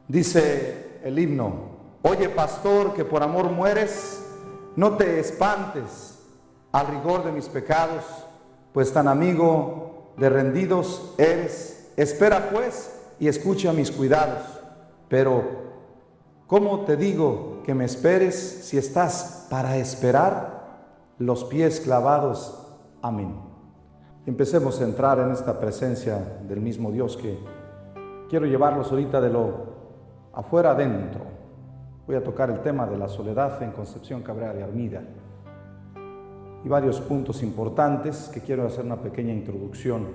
Dice el himno: oye, pastor, que por amor mueres, no te espantes al rigor de mis pecados, pues tan amigo de rendidos eres. Espera pues y escucha mis cuidados. Pero, ¿cómo te digo que me esperes si estás para esperar los pies clavados? Amén. Empecemos a entrar en esta presencia del mismo Dios, que quiero llevarlos ahorita de lo afuera adentro. Voy a tocar el tema de la soledad en Concepción Cabrera de Armida y varios puntos importantes que quiero hacer una pequeña introducción,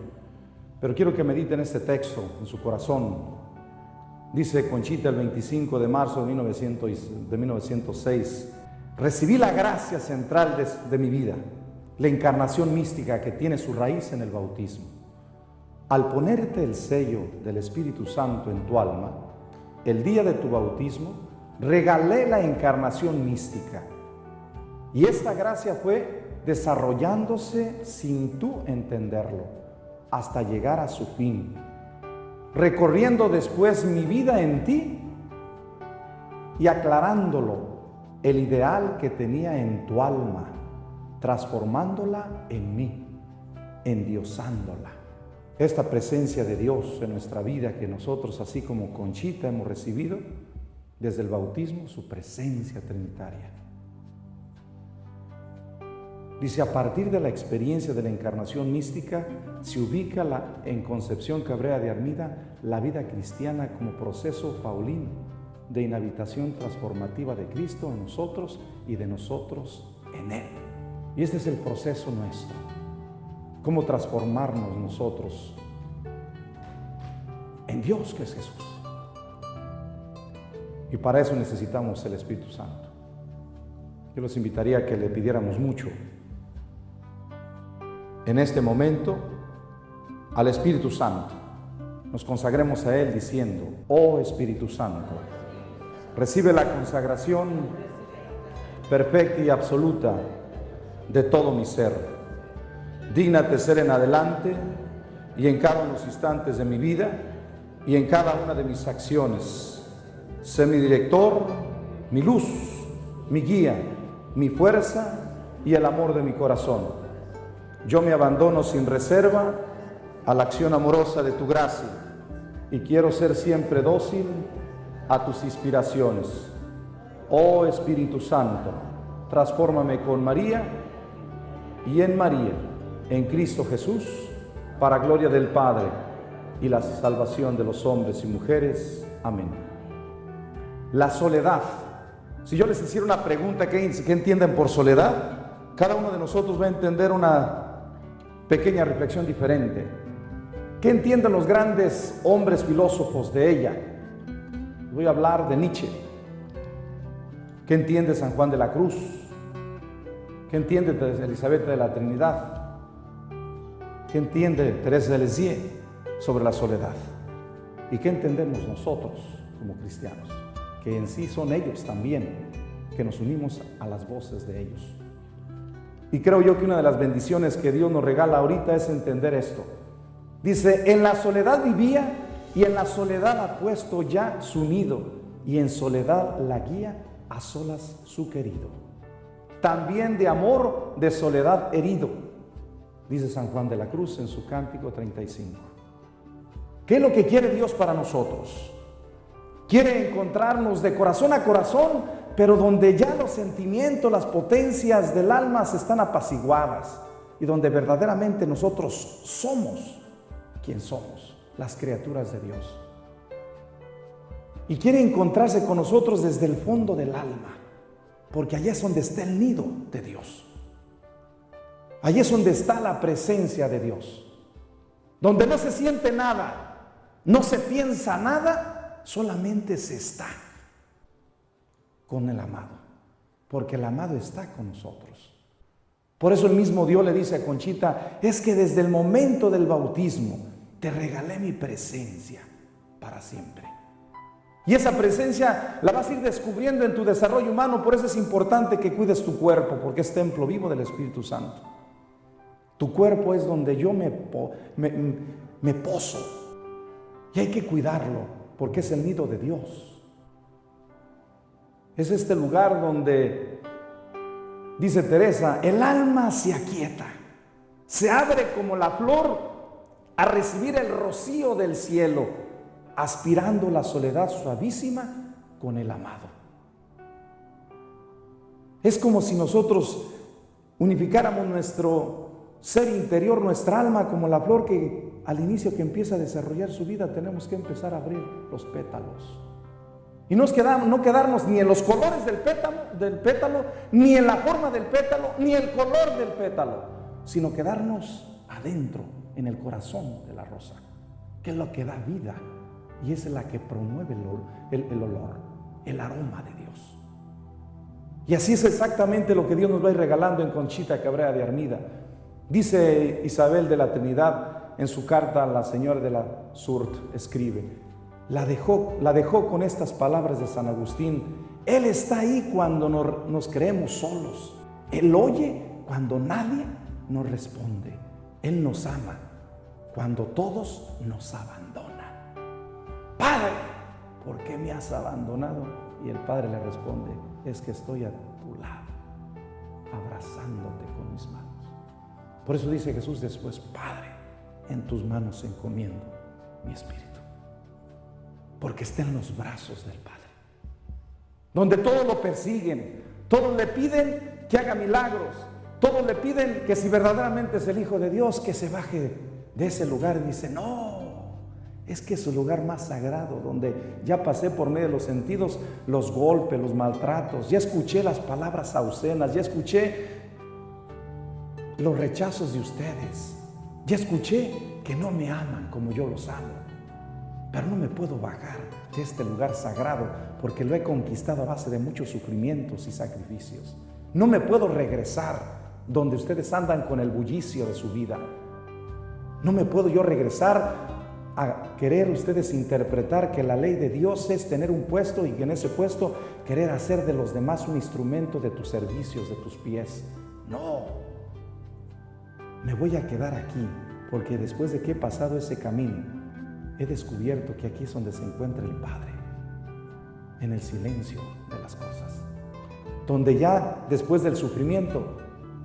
pero quiero que mediten este texto en su corazón. Dice Conchita el 25 de marzo de 1906: recibí la gracia central de mi vida, la encarnación mística que tiene su raíz en el bautismo. Al ponerte el sello del Espíritu Santo en tu alma, el día de tu bautismo, regalé la encarnación mística. Y esta gracia fue desarrollándose sin tú entenderlo, hasta llegar a su fin, recorriendo después mi vida en ti y aclarándolo, el ideal que tenía en tu alma, transformándola en mí, endiosándola. Esta presencia de Dios en nuestra vida, que nosotros, así como Conchita, hemos recibido desde el bautismo, su presencia trinitaria. Dice: a partir de la experiencia de la encarnación mística, se ubica en Concepción Cabrera de Armida la vida cristiana como proceso paulino de inhabitación transformativa de Cristo en nosotros y de nosotros en Él. Y este es el proceso nuestro. Cómo transformarnos nosotros en Dios, que es Jesús. Y para eso necesitamos el Espíritu Santo. Yo los invitaría a que le pidiéramos mucho en este momento al Espíritu Santo. Nos consagremos a Él diciendo: oh Espíritu Santo, recibe la consagración perfecta y absoluta de todo mi ser. Dígnate ser en adelante y en cada uno de los instantes de mi vida y en cada una de mis acciones. Sé mi director, mi luz, mi guía, mi fuerza y el amor de mi corazón. Yo me abandono sin reserva a la acción amorosa de tu gracia y quiero ser siempre dócil a tus inspiraciones. Oh Espíritu Santo, transfórmame con María y en María, en Cristo Jesús, para gloria del Padre y la salvación de los hombres y mujeres. Amén. La soledad. Si yo les hiciera una pregunta, ¿qué entienden por soledad? Cada uno de nosotros va a entender una pequeña reflexión diferente. ¿Qué entienden los grandes hombres filósofos de ella? Voy a hablar de Nietzsche. ¿Qué entiende San Juan de la Cruz? ¿Qué entiende Elizabeth de la Trinidad? ¿Qué entiende Teresa de Lisieux sobre la soledad? ¿Y qué entendemos nosotros como cristianos? Que en sí son ellos también, que nos unimos a las voces de ellos. Y creo yo que una de las bendiciones que Dios nos regala ahorita es entender esto. Dice: en la soledad vivía y en la soledad ha puesto ya su nido, y en soledad la guía, a solas su querido. También de amor de soledad herido, dice San Juan de la Cruz en su Cántico 35. ¿Qué es lo que quiere Dios para nosotros? Quiere encontrarnos de corazón a corazón, pero donde ya los sentimientos, las potencias del alma se están apaciguadas y donde verdaderamente nosotros somos quien somos, las criaturas de Dios. Y quiere encontrarse con nosotros desde el fondo del alma, porque allá es donde está el nido de Dios. Allí es donde está la presencia de Dios, donde no se siente nada, no se piensa nada, solamente se está con el amado, porque el amado está con nosotros. Por eso el mismo Dios le dice a Conchita: es que desde el momento del bautismo te regalé mi presencia para siempre. Y esa presencia la vas a ir descubriendo en tu desarrollo humano. Por eso es importante que cuides tu cuerpo, porque es templo vivo del Espíritu Santo. Tu cuerpo es donde yo me poso y hay que cuidarlo. porque es el nido de Dios. Es este lugar donde, dice Teresa, el alma se aquieta, se abre como la flor a recibir el rocío del cielo, aspirando la soledad suavísima con el amado. Es como si nosotros unificáramos nuestro ser interior, nuestra alma, como la flor que al inicio que empieza a desarrollar su vida tenemos que empezar a abrir los pétalos. Y no quedarnos ni en los colores del pétalo, ni en la forma del pétalo, ni el color del pétalo, sino quedarnos adentro, en el corazón de la rosa, que es lo que da vida y es la que promueve el olor, el aroma de Dios. Y así es exactamente lo que Dios nos va a ir regalando en Conchita Cabrera de Armida. Dice Isabel de la Trinidad en su carta a la señora de la Surt, escribe, la dejó con estas palabras de San Agustín: Él está ahí cuando nos creemos solos, Él oye cuando nadie nos responde, Él nos ama cuando todos nos abandonan. Padre, ¿por qué me has abandonado? Y el Padre le responde: es que estoy a tu lado, abrazándote con mis manos. Por eso dice Jesús después: Padre, en tus manos encomiendo mi espíritu, porque está en los brazos del Padre, donde todos lo persiguen, todos le piden que haga milagros, todos le piden que si verdaderamente es el Hijo de Dios, que se baje de ese lugar. Y dice: no, es que es el lugar más sagrado, donde ya pasé por medio de los sentidos los golpes, los maltratos, ya escuché las palabras obscenas, ya escuché los rechazos de ustedes, ya escuché que no me aman como yo los amo, pero no me puedo bajar de este lugar sagrado porque lo he conquistado a base de muchos sufrimientos y sacrificios. No me puedo regresar donde ustedes andan con el bullicio de su vida. No me puedo yo regresar a querer ustedes interpretar que la ley de Dios es tener un puesto y que en ese puesto querer hacer de los demás un instrumento de tus servicios, de tus pies. No, me voy a quedar aquí porque después de que he pasado ese camino he descubierto que aquí es donde se encuentra el Padre, en el silencio de las cosas, donde ya después del sufrimiento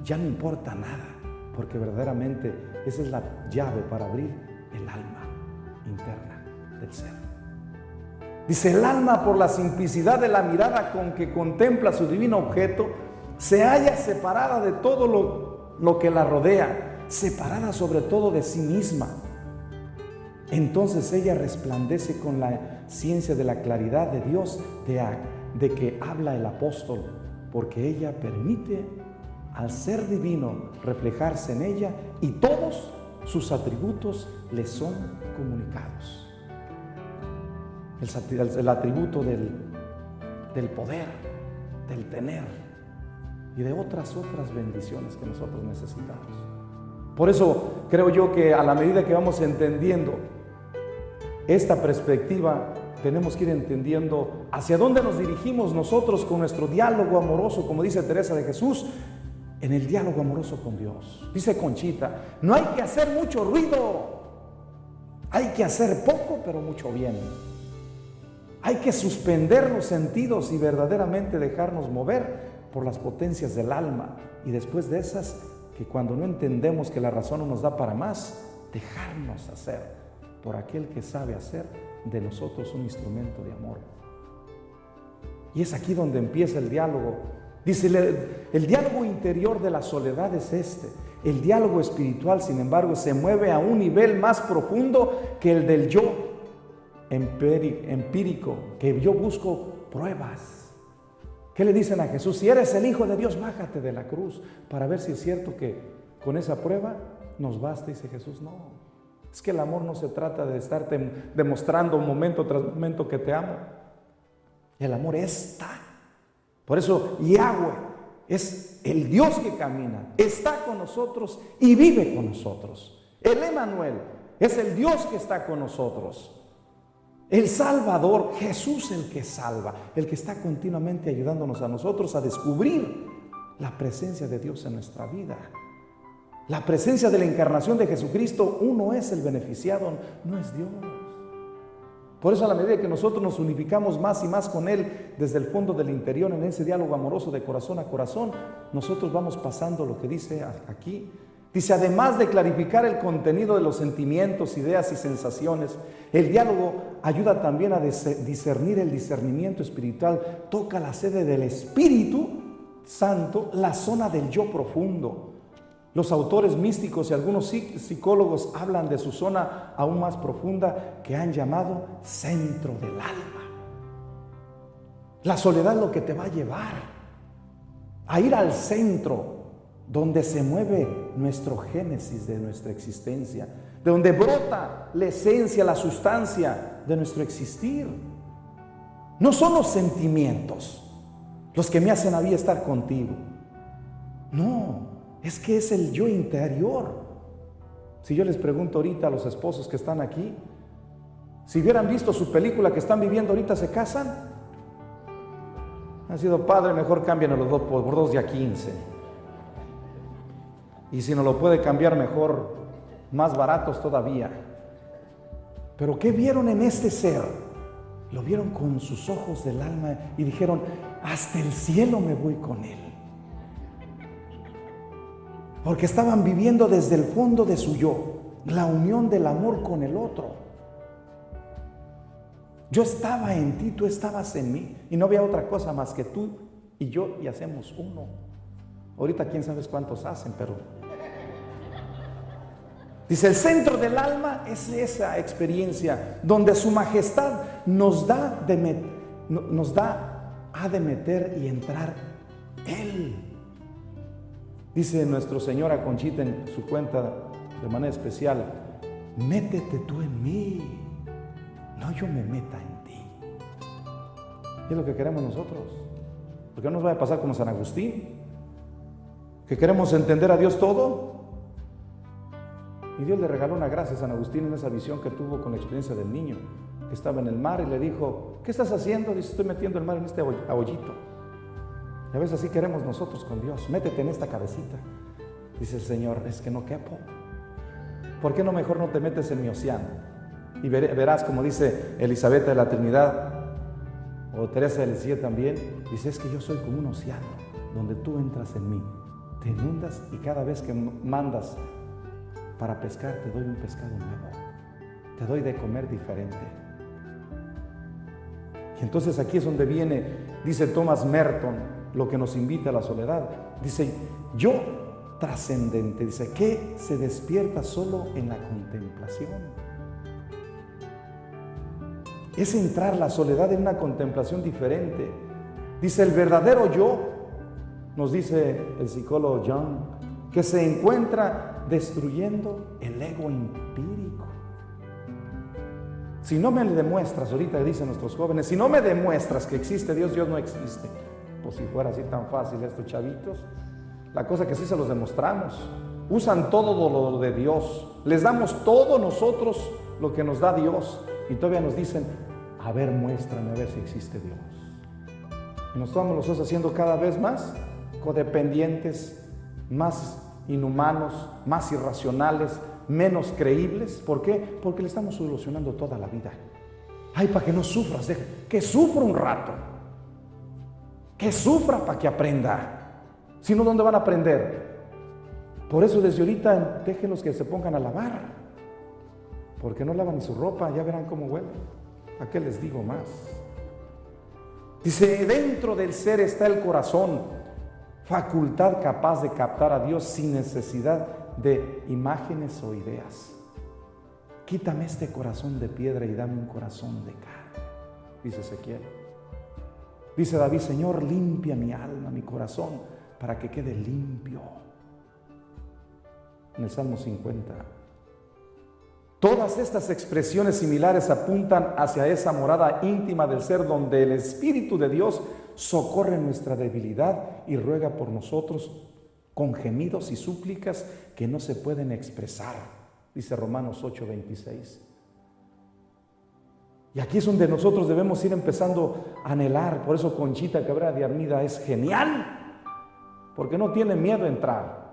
ya no importa nada, porque verdaderamente esa es la llave para abrir el alma interna del ser. Dice: el alma, por la simplicidad de la mirada con que contempla su divino objeto, se halla separada de todo lo que la rodea, separada sobre todo de sí misma. Entonces ella resplandece con la ciencia de la claridad de Dios de que habla el apóstol, porque ella permite al ser divino reflejarse en ella y todos sus atributos le son comunicados. El atributo del poder, del tener y de otras bendiciones que nosotros necesitamos. Por eso creo yo que a la medida que vamos entendiendo esta perspectiva, tenemos que ir entendiendo hacia dónde nos dirigimos nosotros con nuestro diálogo amoroso, como dice Teresa de Jesús, en el diálogo amoroso con Dios. Dice Conchita: no hay que hacer mucho ruido, hay que hacer poco pero mucho bien. Hay que suspender los sentidos y verdaderamente dejarnos mover por las potencias del alma, y después de esas, que cuando no entendemos que la razón no nos da para más, dejarnos hacer por aquel que sabe hacer de nosotros un instrumento de amor. Y es aquí donde empieza el diálogo. Dice, el diálogo interior de la soledad es este. El diálogo espiritual, sin embargo, se mueve a un nivel más profundo que el del yo empírico, que yo busco pruebas. ¿Qué le dicen a Jesús? Si eres el Hijo de Dios, bájate de la cruz para ver si es cierto que con esa prueba nos basta. Dice Jesús: no, es que el amor no se trata de estarte demostrando momento tras momento que te amo. El amor está. Por eso Yahweh es el Dios que camina, está con nosotros y vive con nosotros. El Emmanuel es el Dios que está con nosotros. El Salvador, Jesús, el que salva, el que está continuamente ayudándonos a nosotros a descubrir la presencia de Dios en nuestra vida. La presencia de la encarnación de Jesucristo, uno es el beneficiado, no es Dios. Por eso, a la medida que nosotros nos unificamos más y más con Él desde el fondo del interior, en ese diálogo amoroso de corazón a corazón, nosotros vamos pasando lo que dice aquí. Dice, además de clarificar el contenido de los sentimientos, ideas y sensaciones, el diálogo ayuda también a discernir el discernimiento espiritual, toca la sede del Espíritu Santo, la zona del yo profundo. Los autores místicos y algunos psicólogos hablan de su zona aún más profunda que han llamado centro del alma. La soledad es lo que te va a llevar a ir al centro donde se mueve nuestro génesis de nuestra existencia, de donde brota la esencia, la sustancia de nuestro existir. No son los sentimientos los que me hacen a mí estar contigo. No. Es que es el yo interior. Si yo les pregunto ahorita a los esposos que están aquí, si hubieran visto su película que están viviendo ahorita, ¿se casan? Han sido padre, mejor cámbienlo los dos por 2 de a 15. Y si no lo puede cambiar, mejor, más baratos todavía. Pero ¿qué vieron en este ser? Lo vieron con sus ojos del alma y dijeron, hasta el cielo me voy con él. Porque estaban viviendo desde el fondo de su yo, la unión del amor con el otro. Yo estaba en ti, tú estabas en mí, y no había otra cosa más que tú y yo, y hacemos uno. Ahorita quién sabe cuántos hacen, pero... Dice, el centro del alma es esa experiencia donde su majestad nos da a de meter y entrar Él. Dice nuestro Señor a Conchita en su cuenta de manera especial, métete tú en mí, no yo me meta en ti. Es lo que queremos nosotros. Porque no nos vaya a pasar como San Agustín, que queremos entender a Dios todo. Y Dios le regaló una gracia a San Agustín en esa visión que tuvo con la experiencia del niño, que estaba en el mar y le dijo, ¿qué estás haciendo? Dice, estoy metiendo el mar en este hoyito. Y a veces así queremos nosotros con Dios, métete en esta cabecita. Dice el Señor, es que no quepo. ¿Por qué no mejor no te metes en mi océano? Y verás, como dice Elizabeth de la Trinidad, o Teresa de Lisieux también, dice, es que yo soy como un océano, donde tú entras en mí, te inundas y cada vez que mandas para pescar, te doy un pescado nuevo, te doy de comer diferente. Y entonces aquí es donde viene, dice Thomas Merton, lo que nos invita a la soledad. Dice, yo trascendente, dice, que se despierta solo en la contemplación. Es entrar la soledad en una contemplación diferente. Dice, el verdadero yo, nos dice el psicólogo Jung, que se encuentra destruyendo el ego empírico. Si no me demuestras, ahorita dicen nuestros jóvenes, si no me demuestras que existe Dios, Dios no existe. Pues si fuera así tan fácil estos chavitos, la cosa que sí se los demostramos. Usan todo lo de Dios, les damos todo nosotros lo que nos da Dios y todavía nos dicen, a ver, muéstrame a ver si existe Dios. Y nos estamos los haciendo cada vez más codependientes, más inhumanos, más irracionales, menos creíbles. ¿Por qué? Porque le estamos solucionando toda la vida. Ay, para que no sufras, que sufra un rato. Que sufra para que aprenda. Si no, ¿dónde van a aprender? Por eso desde ahorita déjenlos que se pongan a lavar. Porque no lavan ni su ropa, ya verán cómo huele. ¿A qué les digo más? Dice, dentro del ser está el corazón, facultad capaz de captar a Dios sin necesidad de imágenes o ideas. Quítame este corazón de piedra y dame un corazón de carne, dice Ezequiel. Dice David, Señor, limpia mi alma, mi corazón, para que quede limpio. En el Salmo 50. Todas estas expresiones similares apuntan hacia esa morada íntima del ser donde el Espíritu de Dios socorre nuestra debilidad y ruega por nosotros con gemidos y súplicas que no se pueden expresar, dice Romanos 8:26. Y aquí es donde nosotros debemos ir empezando a anhelar. Por eso Conchita Cabrera de Armida es genial, porque no tiene miedo a entrar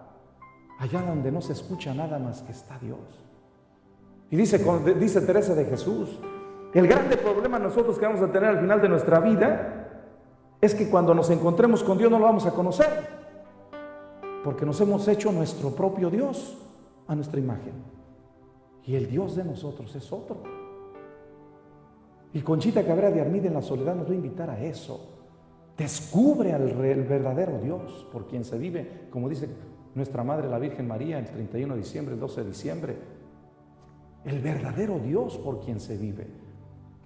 allá donde no se escucha nada más que está Dios. Y dice Teresa de Jesús, El grande problema nosotros que vamos a tener al final de nuestra vida es que cuando nos encontremos con Dios no lo vamos a conocer, porque nos hemos hecho nuestro propio Dios a nuestra imagen. Y el Dios de nosotros es otro. Y Conchita Cabrera de Armida en la soledad nos va a invitar a eso. Descubre al verdadero Dios por quien se vive, como dice nuestra Madre la Virgen María el 31 de diciembre, el 12 de diciembre. El verdadero Dios por quien se vive.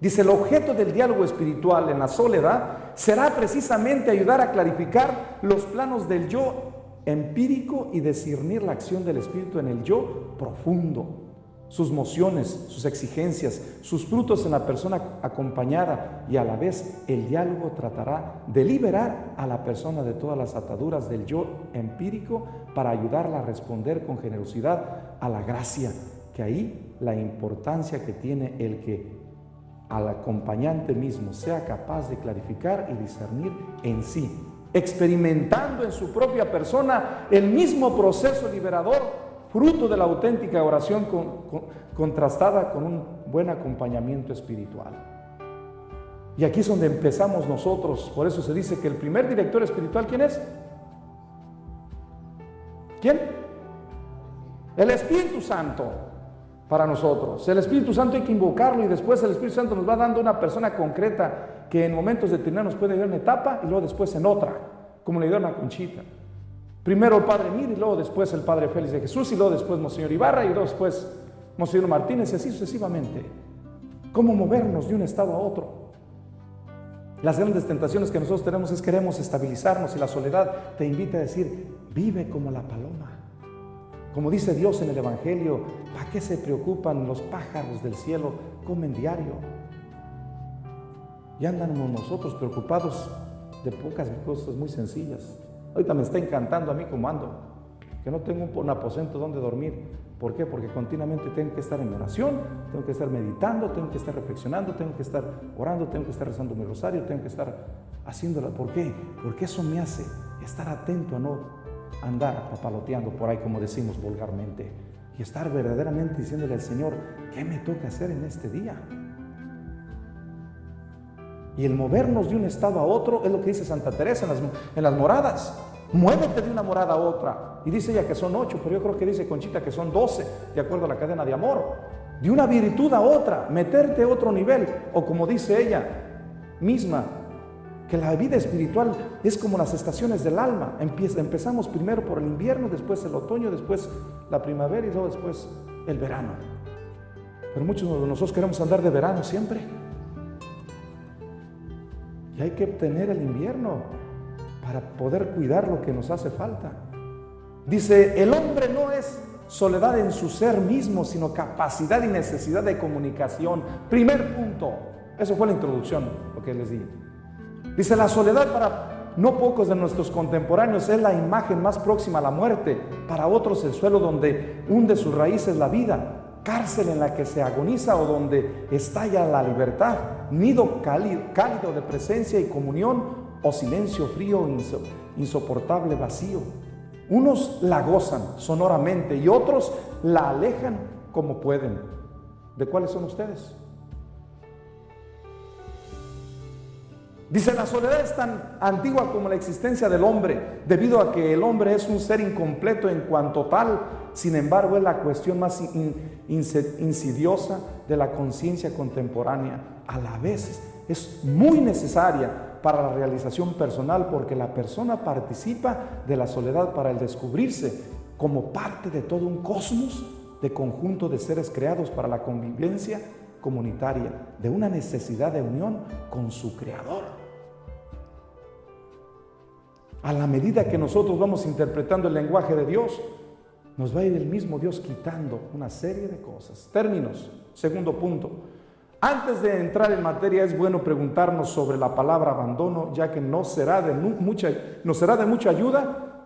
Dice, el objeto del diálogo espiritual en la soledad será precisamente ayudar a clarificar los planos del yo empírico y discernir la acción del Espíritu en el yo profundo, sus mociones, sus exigencias, sus frutos en la persona acompañada, y a la vez el diálogo tratará de liberar a la persona de todas las ataduras del yo empírico para ayudarla a responder con generosidad a la gracia, que ahí la importancia que tiene el que al acompañante mismo sea capaz de clarificar y discernir en sí, experimentando en su propia persona el mismo proceso liberador, fruto de la auténtica oración contrastada con un buen acompañamiento espiritual. Y aquí es donde empezamos nosotros. Por eso se dice que el primer director espiritual, ¿quién es? ¿Quién? El Espíritu Santo. Para nosotros, el Espíritu Santo hay que invocarlo, y después el Espíritu Santo nos va dando una persona concreta que en momentos determinados nos puede ayudar en una etapa y luego después en otra, como le dio a Conchita. Primero el Padre Mir, y luego después el Padre Félix de Jesús, y luego después Monseñor Ibarra, y luego después Monseñor Martínez, y así sucesivamente. ¿Cómo movernos de un estado a otro? Las grandes tentaciones que nosotros tenemos es queremos estabilizarnos, y la soledad te invita a decir, vive como la paloma. Como dice Dios en el Evangelio, ¿para qué se preocupan los pájaros del cielo? Comen diario. Y andamos nosotros preocupados de pocas cosas muy sencillas. Ahorita me está encantando a mí como ando, que no tengo un aposento donde dormir. ¿Por qué? Porque continuamente tengo que estar en oración, tengo que estar meditando, tengo que estar reflexionando, tengo que estar orando, tengo que estar rezando mi rosario, tengo que estar haciéndola. ¿Por qué? Porque eso me hace estar atento a no andar papaloteando por ahí, como decimos vulgarmente, y estar verdaderamente diciéndole al Señor, ¿qué me toca hacer en este día? Y el movernos de un estado a otro es lo que dice Santa Teresa en las moradas. Muévete de una morada a otra. Y dice ella que son 8, pero yo creo que dice Conchita que son 12, de acuerdo a la cadena de amor. De una virtud a otra, meterte a otro nivel. O como dice ella misma, que la vida espiritual es como las estaciones del alma. Empezamos primero por el invierno, después el otoño, después la primavera y luego después el verano. Pero muchos de nosotros queremos andar de verano siempre. Y hay que obtener el invierno para poder cuidar lo que nos hace falta. Dice, el hombre no es soledad en su ser mismo, sino capacidad y necesidad de comunicación. Primer punto. Eso fue la introducción, lo que les di. Dice, la soledad para no pocos de nuestros contemporáneos es la imagen más próxima a la muerte. Para otros el suelo donde hunde sus raíces la vida, cárcel en la que se agoniza o donde estalla la libertad, nido cálido de presencia y comunión o silencio frío, insoportable vacío. Unos la gozan sonoramente y otros la alejan como pueden. ¿De cuáles son ustedes? Dice, la soledad es tan antigua como la existencia del hombre, debido a que el hombre es un ser incompleto en cuanto tal. Sin embargo, es la cuestión más insidiosa de la conciencia contemporánea. A la vez es muy necesaria para la realización personal, porque la persona participa de la soledad para el descubrirse como parte de todo un cosmos de conjunto de seres creados para la convivencia comunitaria, de una necesidad de unión con su Creador. A la medida que nosotros vamos interpretando el lenguaje de Dios, nos va a ir el mismo Dios quitando una serie de cosas. Términos. Segundo punto. Antes de entrar en materia, es bueno preguntarnos sobre la palabra abandono, ya que nos será de mucha ayuda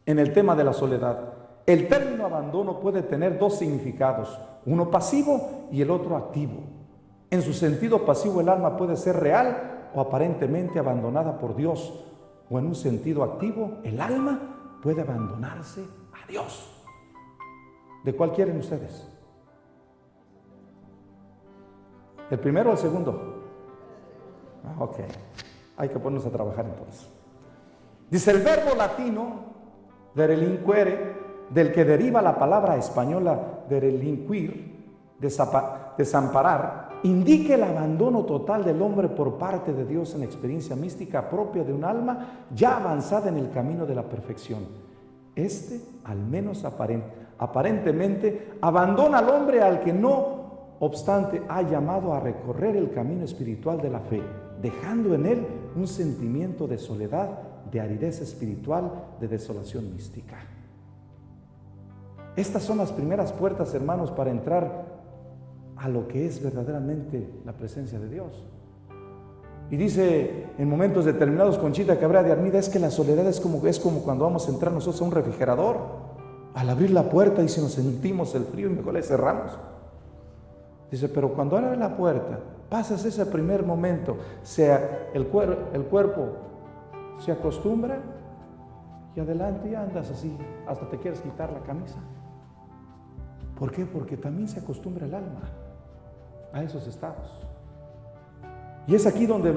en el tema de la soledad. El término abandono puede tener dos significados, uno pasivo y el otro activo. En su sentido pasivo, el alma puede ser real o aparentemente abandonada por Dios, o en un sentido activo, el alma puede abandonarse a Dios. ¿De cuál quieren ustedes? ¿El primero o el segundo? Ok, hay que ponernos a trabajar entonces. Dice el verbo latino derelinquere, del que deriva la palabra española derelinquir, desamparar, indica el abandono total del hombre por parte de Dios en experiencia mística propia de un alma ya avanzada en el camino de la perfección. Al menos aparentemente, abandona al hombre al que no obstante ha llamado a recorrer el camino espiritual de la fe, dejando en él un sentimiento de soledad, de aridez espiritual, de desolación mística. Estas son las primeras puertas, hermanos, para entrar a lo que es verdaderamente la presencia de Dios. Y dice en momentos determinados Conchita Cabrera de Armida, es que la soledad es como cuando vamos a entrar nosotros a un refrigerador. Al abrir la puerta y si nos sentimos el frío y mejor le cerramos. Dice, pero cuando abres la puerta, pasas ese primer momento, el cuerpo se acostumbra y adelante ya andas así, hasta te quieres quitar la camisa. ¿Por qué? Porque también se acostumbra el alma a esos estados. Y es aquí donde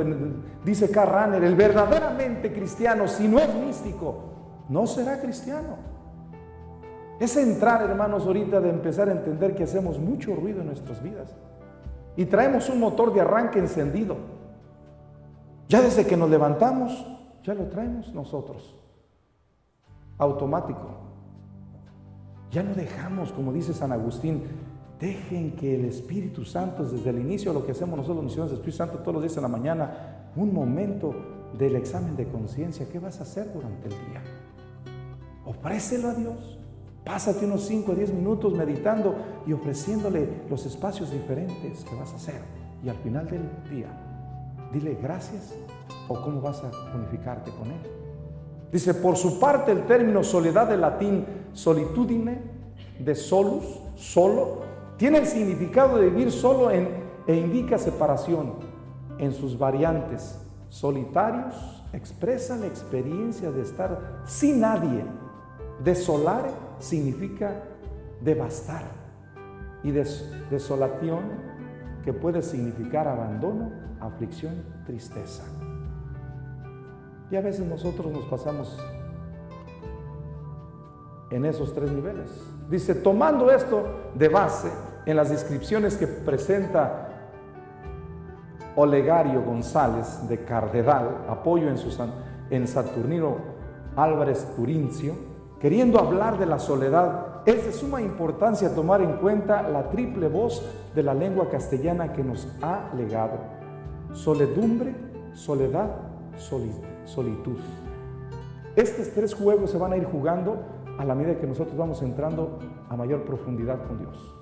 dice Karl Rahner, el verdaderamente cristiano, si no es místico, no será cristiano. Es entrar, hermanos, ahorita de empezar a entender que hacemos mucho ruido en nuestras vidas y traemos un motor de arranque encendido. Ya desde que nos levantamos, ya lo traemos nosotros, automático. Ya no dejamos, como dice San Agustín, dejen que el Espíritu Santo, desde el inicio, lo que hacemos nosotros los misioneros del Espíritu Santo todos los días en la mañana, un momento del examen de conciencia. ¿Qué vas a hacer durante el día? Ofrécelo a Dios. Pásate unos 5 o 10 minutos meditando y ofreciéndole los espacios diferentes que vas a hacer. Y al final del día, dile gracias o cómo vas a unificarte con Él. Dice, por su parte, el término soledad del latín solitudine, de solus, solo, tiene el significado de vivir solo e indica separación. En sus variantes, solitarios, expresa la experiencia de estar sin nadie. Desolare significa devastar. Y desolación, que puede significar abandono, aflicción, tristeza. Y a veces nosotros nos pasamos en esos 3 niveles. Dice, tomando esto de base en las descripciones que presenta Olegario González de Cardedal, apoyo en Saturnino Álvarez Turincio, queriendo hablar de la soledad, es de suma importancia tomar en cuenta la triple voz de la lengua castellana que nos ha legado: soledumbre, soledad, solitud. Estos 3 juegos se van a ir jugando a la medida que nosotros vamos entrando a mayor profundidad con Dios.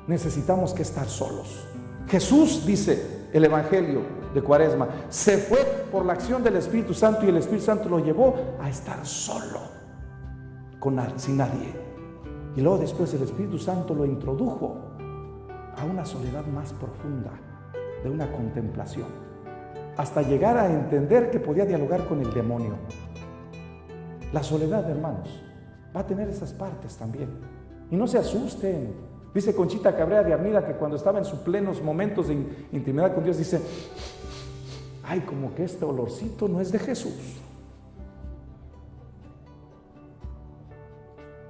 Necesitamos que estar solos. Jesús, dice el Evangelio de Cuaresma, se fue por la acción del Espíritu Santo y el Espíritu Santo lo llevó a estar solo, sin nadie. Y luego después el Espíritu Santo lo introdujo a una soledad más profunda, de una contemplación, hasta llegar a entender que podía dialogar con el demonio. La soledad, hermanos, va a tener esas partes también. Y no se asusten. Dice Conchita Cabrera de Armida que cuando estaba en sus plenos momentos de intimidad con Dios, dice, ay, como que este olorcito no es de Jesús.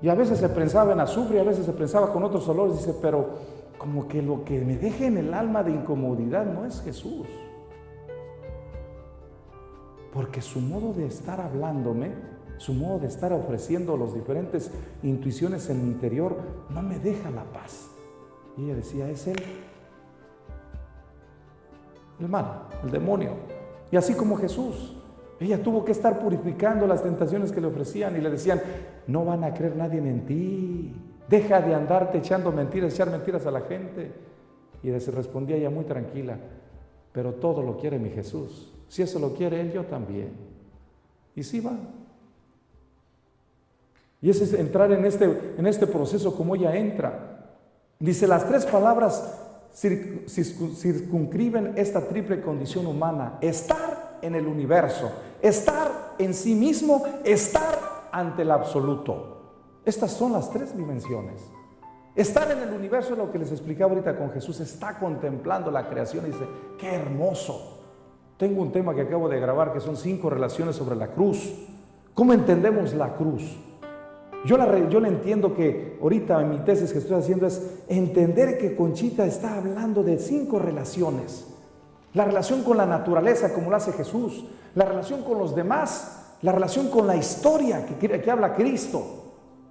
Y a veces se pensaba en azufre, y a veces se pensaba con otros olores, dice, pero como que lo que me deje en el alma de incomodidad no es Jesús. Porque su modo de estar hablándome, su modo de estar ofreciendo las diferentes intuiciones en mi interior, no me deja la paz. Y ella decía, es él, el mal, el demonio. Y así como Jesús, ella tuvo que estar purificando las tentaciones que le ofrecían y le decían, no van a creer nadie en ti, deja de andarte echar mentiras a la gente. Y respondía ella muy tranquila, pero todo lo quiere mi Jesús. Si eso lo quiere Él, yo también. Y sí va. Y ese es entrar en este proceso como ella entra. Dice, las 3 palabras circunscriben esta triple condición humana: estar en el universo, estar en sí mismo, estar ante el absoluto. Estas son las 3 dimensiones. Estar en el universo es lo que les explicaba ahorita con Jesús. Está contemplando la creación y dice, qué hermoso. Tengo un tema que acabo de grabar que son 5 relaciones sobre la cruz. ¿Cómo entendemos la cruz? Yo le entiendo que ahorita en mi tesis que estoy haciendo es entender que Conchita está hablando de 5 relaciones. La relación con la naturaleza, como lo hace Jesús. La relación con los demás. La relación con la historia que habla Cristo.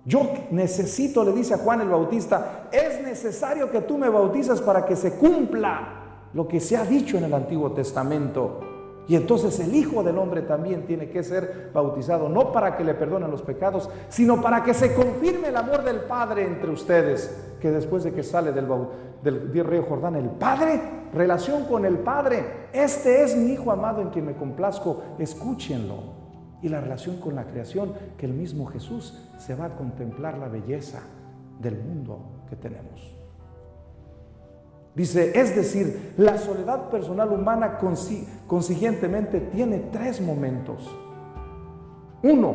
Yo necesito, le dice a Juan el Bautista, es necesario que tú me bautizas para que se cumpla lo que se ha dicho en el Antiguo Testamento. Y entonces el Hijo del Hombre también tiene que ser bautizado, no para que le perdonen los pecados, sino para que se confirme el amor del Padre entre ustedes, que después de que sale del río Jordán, el Padre, relación con el Padre, este es mi Hijo amado en quien me complazco, escúchenlo. Y la relación con la creación, que el mismo Jesús se va a contemplar la belleza del mundo que tenemos. Dice, es decir, la soledad personal humana consiguientemente tiene 3 momentos. 1,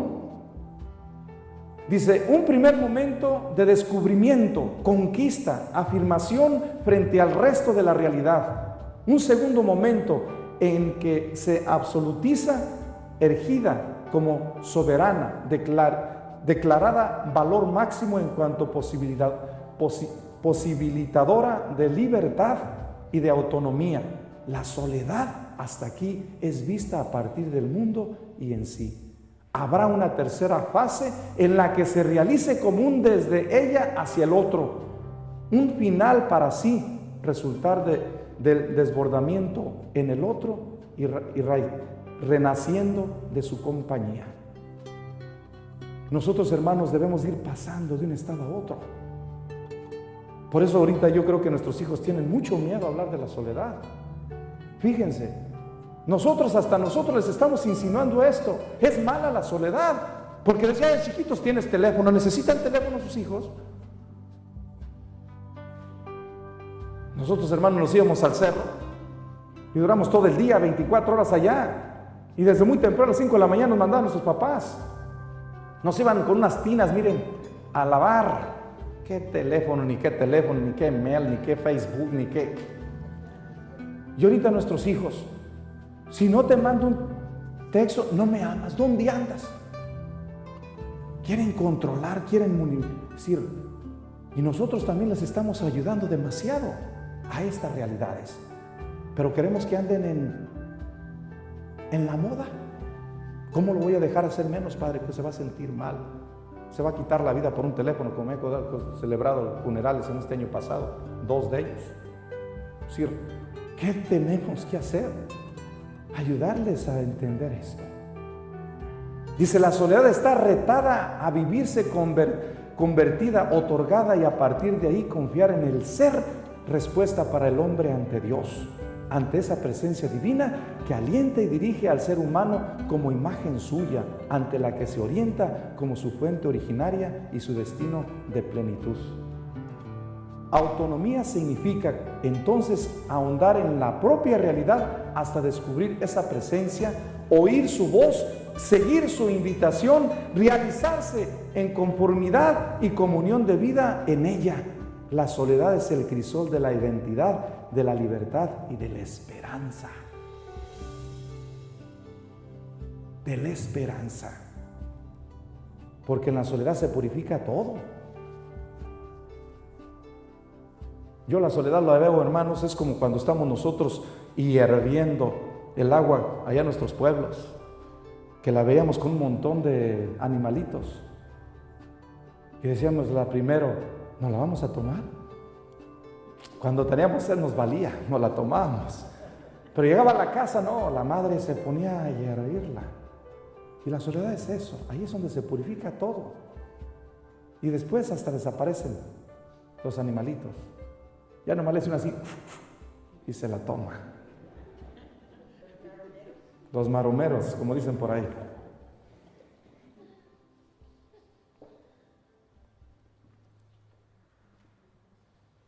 dice, un primer momento de descubrimiento, conquista, afirmación frente al resto de la realidad. Un segundo momento en que se absolutiza, erigida como soberana, declarada valor máximo en cuanto posibilitadora de libertad y de autonomía. La soledad hasta aquí es vista a partir del mundo y en sí. Habrá una tercera fase en la que se realice como un desde ella hacia el otro, un final para sí resultar del desbordamiento en el otro y renaciendo de su compañía. Nosotros, hermanos, debemos ir pasando de un estado a otro. Por eso ahorita yo creo que nuestros hijos tienen mucho miedo a hablar de la soledad. Fíjense, hasta nosotros les estamos insinuando esto. Es mala la soledad, porque desde ya de chiquitos tienes teléfono. ¿Necesitan teléfono sus hijos? Nosotros, hermanos, nos íbamos al cerro y duramos todo el día, 24 horas allá. Y desde muy temprano, a las 5 de la mañana, nos mandaban nuestros papás. Nos iban con unas tinas, miren, a lavar. Qué teléfono, ni qué mail, ni qué Facebook, ni qué. Y ahorita nuestros hijos, si no te mando un texto, no me amas, ¿dónde andas? Quieren controlar, quieren decir. Y nosotros también les estamos ayudando demasiado a estas realidades. Pero queremos que anden en la moda. ¿Cómo lo voy a dejar hacer menos, padre? Que se va a sentir mal. Se va a quitar la vida por un teléfono, como he celebrado funerales en este año pasado, 2 de ellos. Es decir, ¿qué tenemos que hacer? Ayudarles a entender esto. Dice, la soledad está retada a vivirse convertida, otorgada, y a partir de ahí confiar en el ser respuesta para el hombre ante Dios, ante esa presencia divina que alienta y dirige al ser humano como imagen suya, ante la que se orienta como su fuente originaria y su destino de plenitud. Autonomía significa entonces ahondar en la propia realidad hasta descubrir esa presencia, oír su voz, seguir su invitación, realizarse en conformidad y comunión de vida en ella. La soledad es el crisol de la identidad, de la libertad y de la esperanza. De la esperanza. Porque en la soledad se purifica todo. Yo la soledad la veo, hermanos, es como cuando estamos nosotros hirviendo el agua allá en nuestros pueblos, que la veíamos con un montón de animalitos. Y decíamos, primero, ¿no la vamos a tomar? Cuando teníamos sed nos valía, no la tomábamos. Pero llegaba a la casa, no, la madre se ponía a hervirla. Y la soledad es eso, ahí es donde se purifica todo. Y después hasta desaparecen los animalitos. Ya nomás le hacen así y se la toma. Los maromeros, como dicen por ahí.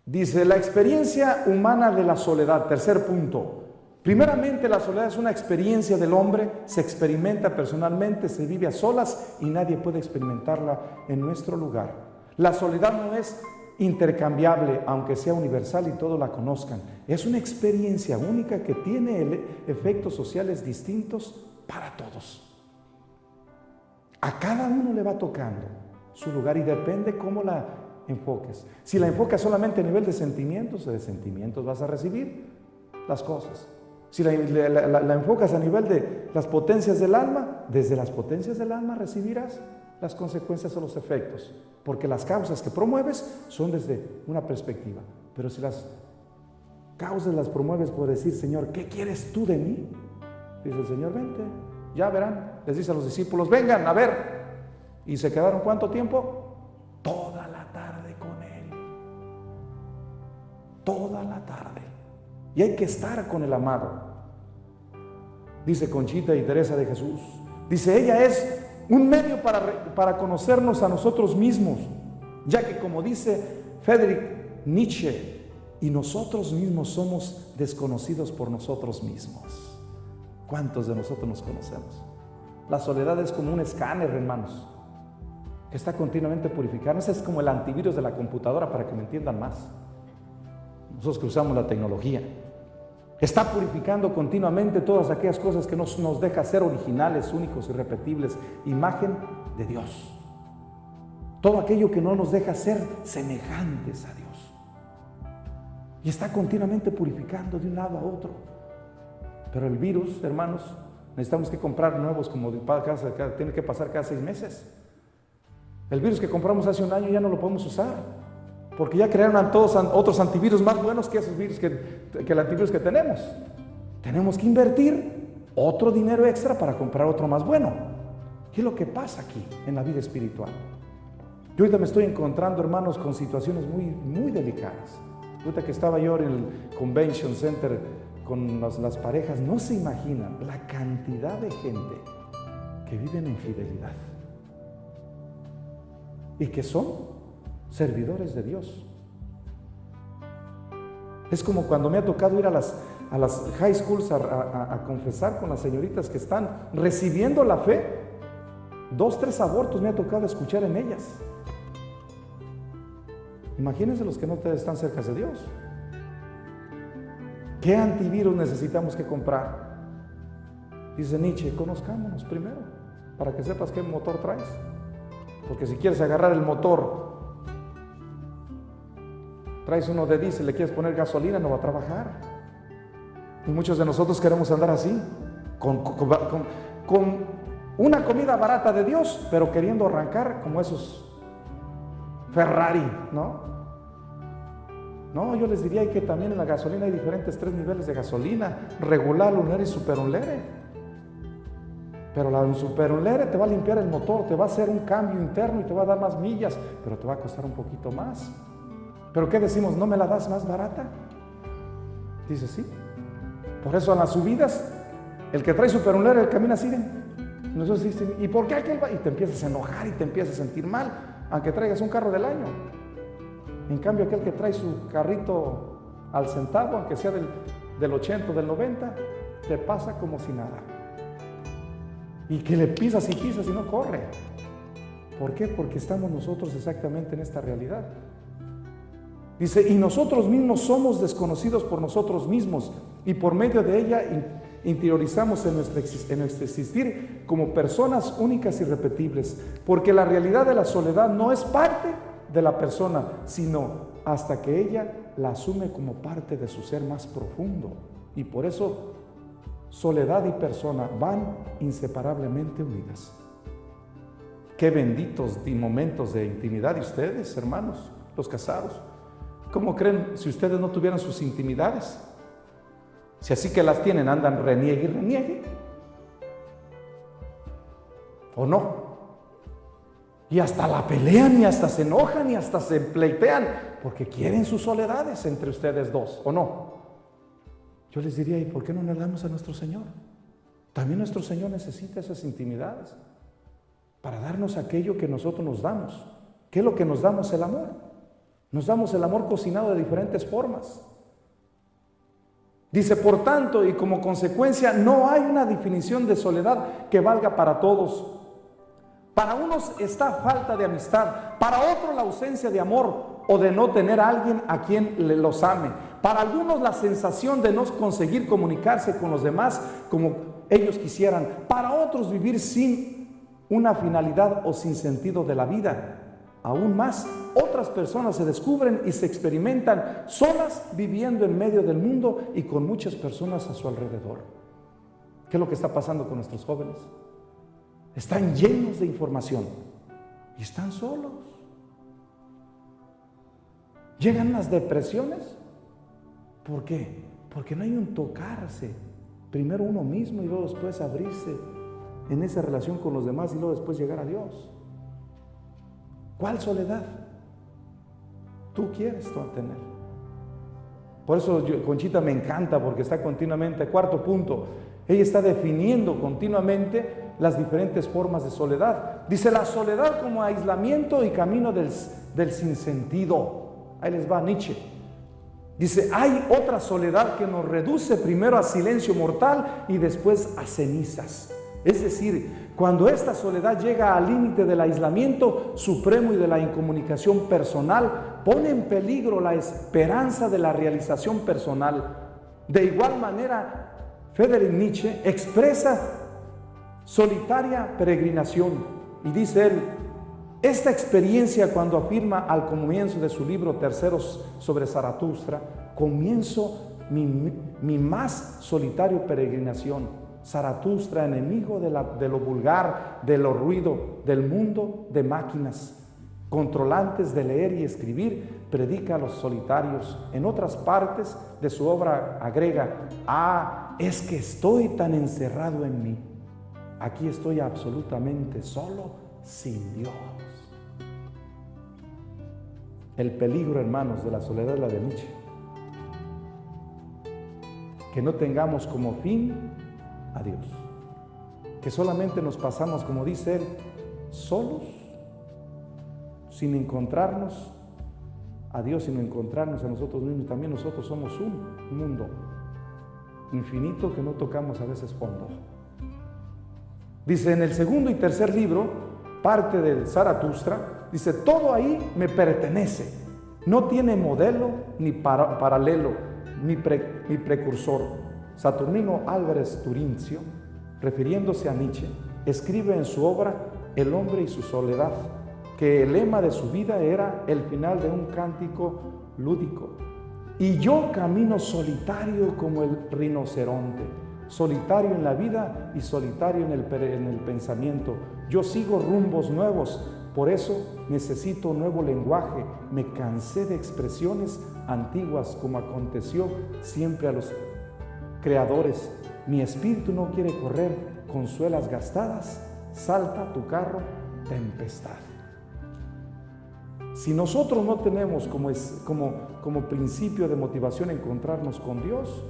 Dice, la experiencia humana de la soledad, tercer punto. Primeramente, la soledad es una experiencia del hombre, se experimenta personalmente, se vive a solas y nadie puede experimentarla en nuestro lugar. La soledad no es intercambiable, aunque sea universal y todos la conozcan. Es una experiencia única que tiene efectos sociales distintos para todos. A cada uno le va tocando su lugar y depende cómo la enfoques. Si la enfocas solamente a nivel de sentimientos vas a recibir las cosas. Si la enfocas a nivel de las potencias del alma, desde las potencias del alma recibirás las consecuencias o los efectos, porque las causas que promueves son desde una perspectiva. Pero si las causas las promueves por decir, Señor, ¿qué quieres tú de mí? Dice el Señor, vente, ya verán. Les dice a los discípulos, vengan a ver. ¿Y se quedaron cuánto tiempo? Toda la tarde con Él. Toda la tarde. Y hay que estar con el amado. Dice Conchita y Teresa de Jesús. Dice, ella es un medio para conocernos a nosotros mismos, ya que como dice Friedrich Nietzsche, y nosotros mismos somos desconocidos por nosotros mismos. ¿Cuántos de nosotros nos conocemos? La soledad es como un escáner, hermanos, que está continuamente purificando. Ese es como el antivirus de la computadora, para que me entiendan más. Nosotros que usamos la tecnología. Está purificando continuamente todas aquellas cosas que nos deja ser originales, únicos, irrepetibles, imagen de Dios. Todo aquello que no nos deja ser semejantes a Dios. Y está continuamente purificando de un lado a otro. Pero el virus, hermanos, necesitamos que comprar nuevos, como tiene que pasar cada 6 meses. El virus que compramos hace un año ya no lo podemos usar, porque ya crearon todos otros antivirus más buenos que esos virus, que el antivirus que tenemos. Tenemos que invertir otro dinero extra para comprar otro más bueno. ¿Qué es lo que pasa aquí en la vida espiritual? Yo ahorita me estoy encontrando, hermanos, con situaciones muy, muy delicadas. Ahorita que estaba yo en el Convention Center con las parejas, no se imaginan la cantidad de gente que viven en infidelidad y que son servidores de Dios. Es como cuando me ha tocado ir a las high schools a confesar con las señoritas que están recibiendo la fe. 2, 3 abortos me ha tocado escuchar en ellas. Imagínense los que no están cerca de Dios. ¿Qué antivirus necesitamos que comprar? Dice Nietzsche, conozcámonos primero, para que sepas qué motor traes. Porque si quieres agarrar el motor, traes uno de diésel, le quieres poner gasolina, no va a trabajar. Y muchos de nosotros queremos andar así, con una comida barata de Dios, pero queriendo arrancar como esos Ferrari, ¿no? No, yo les diría que también en la gasolina hay diferentes 3 niveles de gasolina: regular, lunar y superunlere. Pero la superunlere te va a limpiar el motor, te va a hacer un cambio interno y te va a dar más millas, pero te va a costar un poquito más. ¿Pero qué decimos? ¿No me la das más barata? Dice, sí. Por eso en las subidas, el que trae superunlere, el camina así. Nosotros dicen, ¿y por qué aquel va? Y te empiezas a enojar y te empiezas a sentir mal, aunque traigas un carro del año. En cambio, aquel que trae su carrito al centavo, aunque sea del 80 o del 90, te pasa como si nada. Y que le pisas y pisas y no corre. ¿Por qué? Porque estamos nosotros exactamente en esta realidad. Dice, y nosotros mismos somos desconocidos por nosotros mismos, y por medio de ella interiorizamos en nuestro existir como personas únicas y irrepetibles, porque la realidad de la soledad no es parte de la persona, sino hasta que ella la asume como parte de su ser más profundo. Y por eso soledad y persona van inseparablemente unidas. Qué benditos momentos de intimidad. Y ustedes, hermanos, los casados, ¿cómo creen si ustedes no tuvieran sus intimidades? Si así que las tienen, andan reniegue y reniegue, ¿o no? Y hasta la pelean, y hasta se enojan, y hasta se pleitean, porque quieren sus soledades entre ustedes dos, ¿o no? Yo les diría, ¿y por qué no le damos a nuestro Señor? También nuestro Señor necesita esas intimidades para darnos aquello que nosotros nos damos. ¿Qué es lo que nos damos? El amor. Nos damos el amor cocinado de diferentes formas. Dice, por tanto, y como consecuencia, no hay una definición de soledad que valga para todos, Para unos está falta de amistad, para otros la ausencia de amor o de no tener a alguien a quien los ame. Para algunos la sensación de no conseguir comunicarse con los demás como ellos quisieran. Para otros vivir sin una finalidad o sin sentido de la vida. Aún más, otras personas se descubren y se experimentan solas viviendo en medio del mundo y con muchas personas a su alrededor. ¿Qué es lo que está pasando con nuestros jóvenes? Están llenos de información y están solos. Llegan las depresiones. ¿Por qué? Porque no hay un tocarse. Primero uno mismo y luego después abrirse en esa relación con los demás y luego después llegar a Dios. ¿Cuál soledad tú quieres tener? Por eso Conchita me encanta, porque está continuamente, cuarto punto, ella está definiendo continuamente las diferentes formas de soledad. Dice: la soledad como aislamiento y camino del sinsentido. Ahí les va Nietzsche. Dice: hay otra soledad que nos reduce primero a silencio mortal y después a cenizas. Es decir, cuando esta soledad llega al límite del aislamiento supremo y de la incomunicación personal, pone en peligro la esperanza de la realización personal. De igual manera, Friedrich Nietzsche expresa solitaria peregrinación y dice él: esta experiencia, cuando afirma al comienzo de su libro Terceros sobre Zaratustra, comienzo mi más solitario peregrinación. Zaratustra, enemigo de lo vulgar, de lo ruido, del mundo de máquinas, controlantes de leer y escribir, predica a los solitarios. En otras partes de su obra agrega: es que estoy tan encerrado en mí. Aquí estoy absolutamente solo, sin Dios. El peligro, hermanos, de la soledad es la de Nietzsche. Que no tengamos como fin a Dios. Que solamente nos pasamos, como dice él, solos, sin encontrarnos a Dios, sino encontrarnos a nosotros mismos. También nosotros somos un mundo infinito que no tocamos a veces fondo. Dice en el segundo y tercer libro, parte del Zaratustra, dice: todo ahí me pertenece, no tiene modelo ni paralelo, ni precursor. Saturnino Álvarez Turincio, refiriéndose a Nietzsche, escribe en su obra El hombre y su soledad, que el lema de su vida era el final de un cántico lúdico. Y yo camino solitario como el rinoceronte, solitario en la vida y solitario en el pensamiento. Yo sigo rumbos nuevos, por eso necesito un nuevo lenguaje. Me cansé de expresiones antiguas, como aconteció siempre a los creadores. Mi espíritu no quiere correr con suelas gastadas. Salta tu carro, tempestad. Si nosotros no tenemos como principio de motivación encontrarnos con Dios,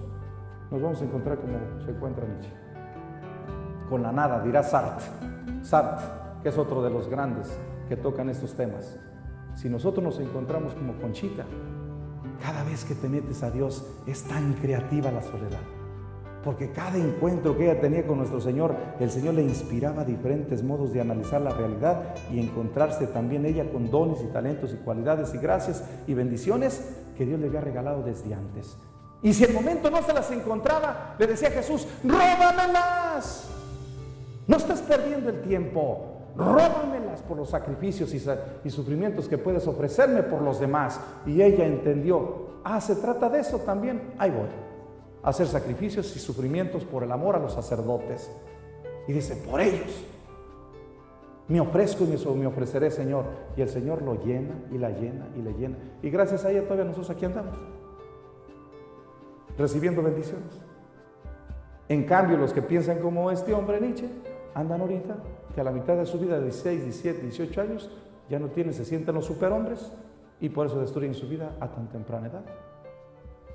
nos vamos a encontrar como se encuentra Nietzsche, con la nada, dirá Sartre, que es otro de los grandes que tocan estos temas. Si nosotros nos encontramos como Conchita, cada vez que te metes a Dios es tan creativa la soledad, porque cada encuentro que ella tenía con nuestro Señor, el Señor le inspiraba diferentes modos de analizar la realidad y encontrarse también ella con dones y talentos y cualidades y gracias y bendiciones que Dios le había regalado desde antes. Y si el momento no se las encontraba, le decía a Jesús: róbamelas, no estás perdiendo el tiempo, róbamelas por los sacrificios y sufrimientos que puedes ofrecerme por los demás. Y ella entendió: se trata de eso también, ahí voy, a hacer sacrificios y sufrimientos por el amor a los sacerdotes. Y dice: por ellos me ofrezco y me ofreceré, Señor. Y el Señor lo llena y la llena y le llena. Y gracias a ella todavía nosotros aquí andamos, recibiendo bendiciones. En cambio, los que piensan como este hombre Nietzsche, andan ahorita que a la mitad de su vida, de 16, 17, 18 años, ya no tienen, se sienten los superhombres y por eso destruyen su vida a tan temprana edad.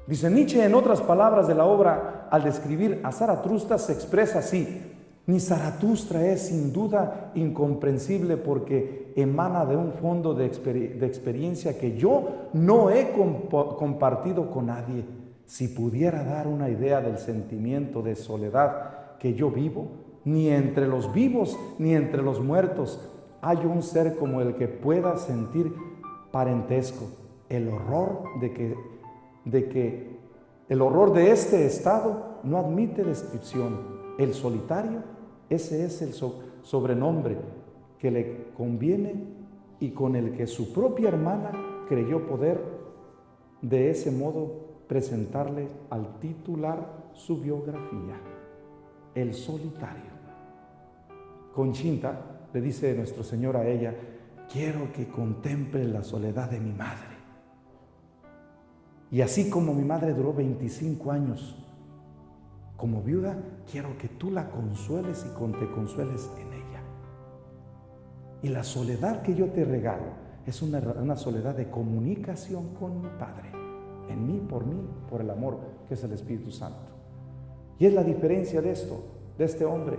Dice Nietzsche, en otras palabras de la obra, al describir a Zaratustra, se expresa así: mi Zaratustra es sin duda incomprensible porque emana de un fondo de experiencia que yo no he compartido con nadie. Si pudiera dar una idea del sentimiento de soledad que yo vivo, ni entre los vivos ni entre los muertos, hay un ser como el que pueda sentir parentesco. El horror el horror de este estado no admite descripción. El solitario, ese es el sobrenombre que le conviene y con el que su propia hermana creyó poder de ese modo presentarle al titular su biografía, el solitario. Conchita le dice nuestro Señor a ella: quiero que contemple la soledad de mi madre. Y así como mi madre duró 25 años como viuda, quiero que tú la consueles y te consueles en ella. Y la soledad que yo te regalo es una soledad de comunicación con mi Padre, en mí, por el amor que es el Espíritu Santo. Y es la diferencia de este hombre.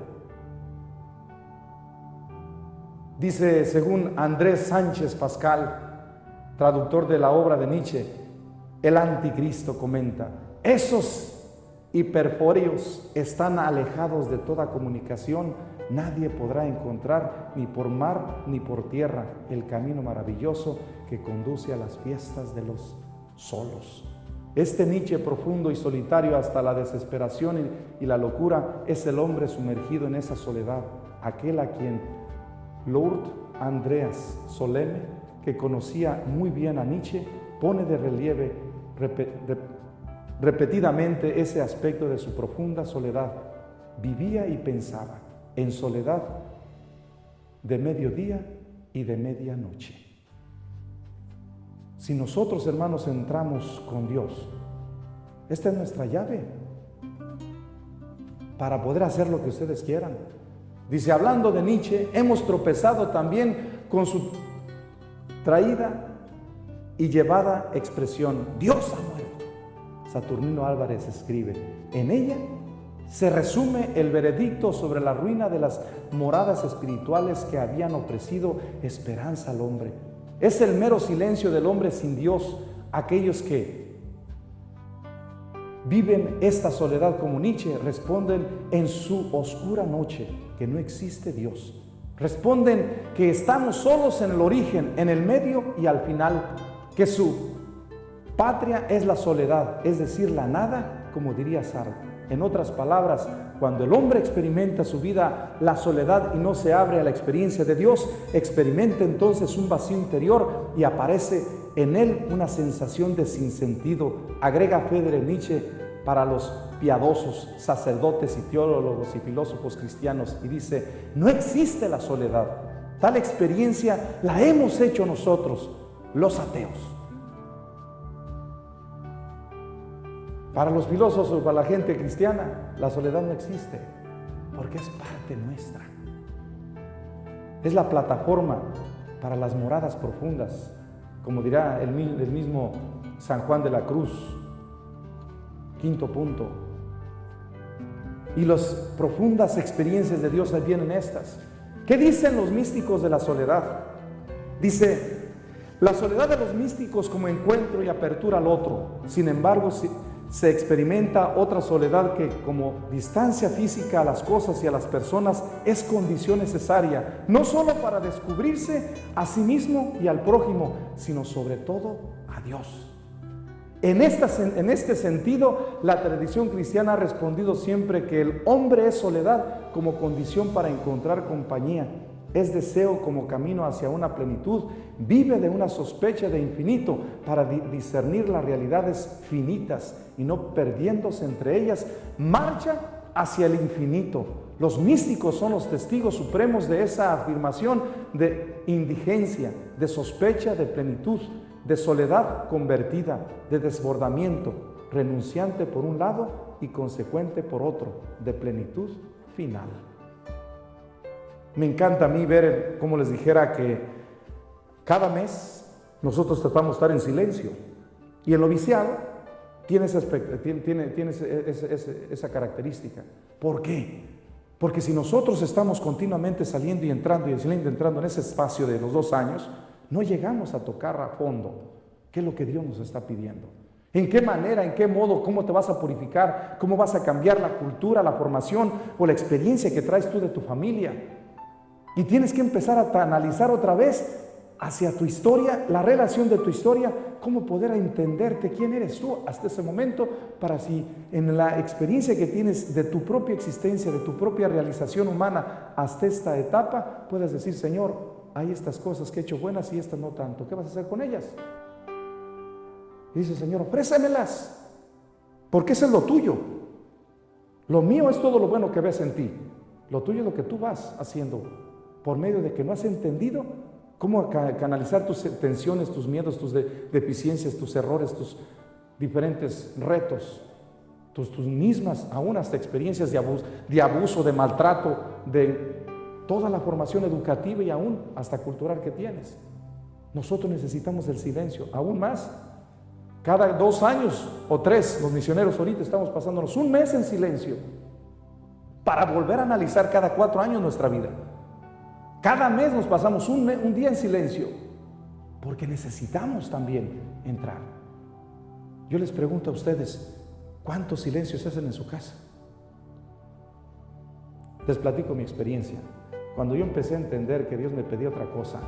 Dice, según Andrés Sánchez Pascal, traductor de la obra de Nietzsche, el anticristo comenta: esos hiperfóreos están alejados de toda comunicación. Nadie podrá encontrar ni por mar ni por tierra el camino maravilloso que conduce a las fiestas de los solos. Este Nietzsche profundo y solitario hasta la desesperación y la locura es el hombre sumergido en esa soledad, aquel a quien Lord Andreas Soleme, que conocía muy bien a Nietzsche, pone de relieve repetidamente ese aspecto de su profunda soledad. Vivía y pensaba en soledad de mediodía y de medianoche. Si nosotros, hermanos, entramos con Dios, esta es nuestra llave para poder hacer lo que ustedes quieran. Dice, hablando de Nietzsche, hemos tropezado también con su traída y llevada expresión: Dios ha muerto. Saturnino Álvarez escribe, en ella se resume el veredicto sobre la ruina de las moradas espirituales que habían ofrecido esperanza al hombre. Es el mero silencio del hombre sin Dios. Aquellos que viven esta soledad como Nietzsche responden en su oscura noche que no existe Dios. Responden que estamos solos en el origen, en el medio y al final, que su patria es la soledad, es decir, la nada, como diría Sartre. En otras palabras, cuando el hombre experimenta su vida la soledad y no se abre a la experiencia de Dios, experimenta entonces un vacío interior y aparece en él una sensación de sinsentido. Agrega Friedrich Nietzsche para los piadosos, sacerdotes y teólogos y filósofos cristianos, y dice: no existe la soledad. Tal experiencia la hemos hecho nosotros, los ateos. Para los filósofos, para la gente cristiana, la soledad no existe, porque es parte nuestra. Es la plataforma para las moradas profundas, como dirá el mismo San Juan de la Cruz. Quinto punto. Y las profundas experiencias de Dios ahí vienen estas. ¿Qué dicen los místicos de la soledad? Dice, la soledad de los místicos como encuentro y apertura al otro. Sin embargo, se experimenta otra soledad que, como distancia física a las cosas y a las personas, es condición necesaria, no solo para descubrirse a sí mismo y al prójimo, sino sobre todo a Dios. En este sentido, la tradición cristiana ha respondido siempre que el hombre es soledad como condición para encontrar compañía, es deseo como camino hacia una plenitud, vive de una sospecha de infinito para discernir las realidades finitas y no perdiéndose entre ellas, marcha hacia el infinito. Los místicos son los testigos supremos de esa afirmación de indigencia, de sospecha de plenitud, de soledad convertida, de desbordamiento, renunciante por un lado y consecuente por otro, de plenitud final. Me encanta a mí ver, como les dijera, que cada mes nosotros tratamos de estar en silencio. Y el noviciado tiene esa característica. ¿Por qué? Porque si nosotros estamos continuamente saliendo y entrando en ese espacio de los 2 años, no llegamos a tocar a fondo qué es lo que Dios nos está pidiendo. ¿En qué manera, en qué modo, cómo te vas a purificar? ¿Cómo vas a cambiar la cultura, la formación o la experiencia que traes tú de tu familia? Y tienes que empezar a analizar otra vez hacia tu historia, la relación de tu historia, cómo poder entenderte quién eres tú hasta ese momento, para si en la experiencia que tienes de tu propia existencia, de tu propia realización humana hasta esta etapa, puedas decir, Señor, hay estas cosas que he hecho buenas y estas no tanto. ¿Qué vas a hacer con ellas? Y dice, Señor, ofrécemelas, porque eso es lo tuyo. Lo mío es todo lo bueno que ves en ti. Lo tuyo es lo que tú vas haciendo por medio de que no has entendido cómo canalizar tus tensiones, tus miedos, tus deficiencias, tus errores, tus diferentes retos, tus mismas, aún hasta experiencias de abuso, de maltrato, de toda la formación educativa y aún hasta cultural que tienes. Nosotros necesitamos el silencio, aún más. Cada 2 años o 3, los misioneros ahorita estamos pasándonos un mes en silencio para volver a analizar cada 4 años nuestra vida. Cada mes nos pasamos un día en silencio, porque necesitamos también entrar. Yo les pregunto a ustedes, ¿cuántos silencios hacen en su casa? Les platico mi experiencia. Cuando yo empecé a entender que Dios me pedía otra cosa,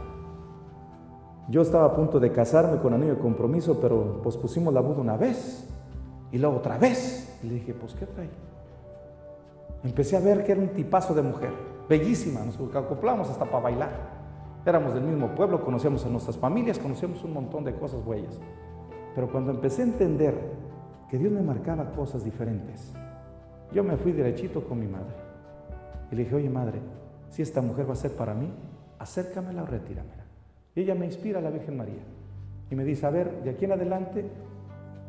yo estaba a punto de casarme con anillo de compromiso, pero pospusimos la boda una vez y luego otra vez. Y le dije, pues, ¿qué trae? Empecé a ver que era un tipazo de mujer, bellísima, nos acoplamos hasta para bailar. Éramos del mismo pueblo, conocíamos a nuestras familias, conocíamos un montón de cosas buenas. Pero cuando empecé a entender que Dios me marcaba cosas diferentes, yo me fui derechito con mi madre. Y le dije, oye madre, si esta mujer va a ser para mí, acércamela o retíramela. Y ella me inspira a la Virgen María. Y me dice, a ver, de aquí en adelante,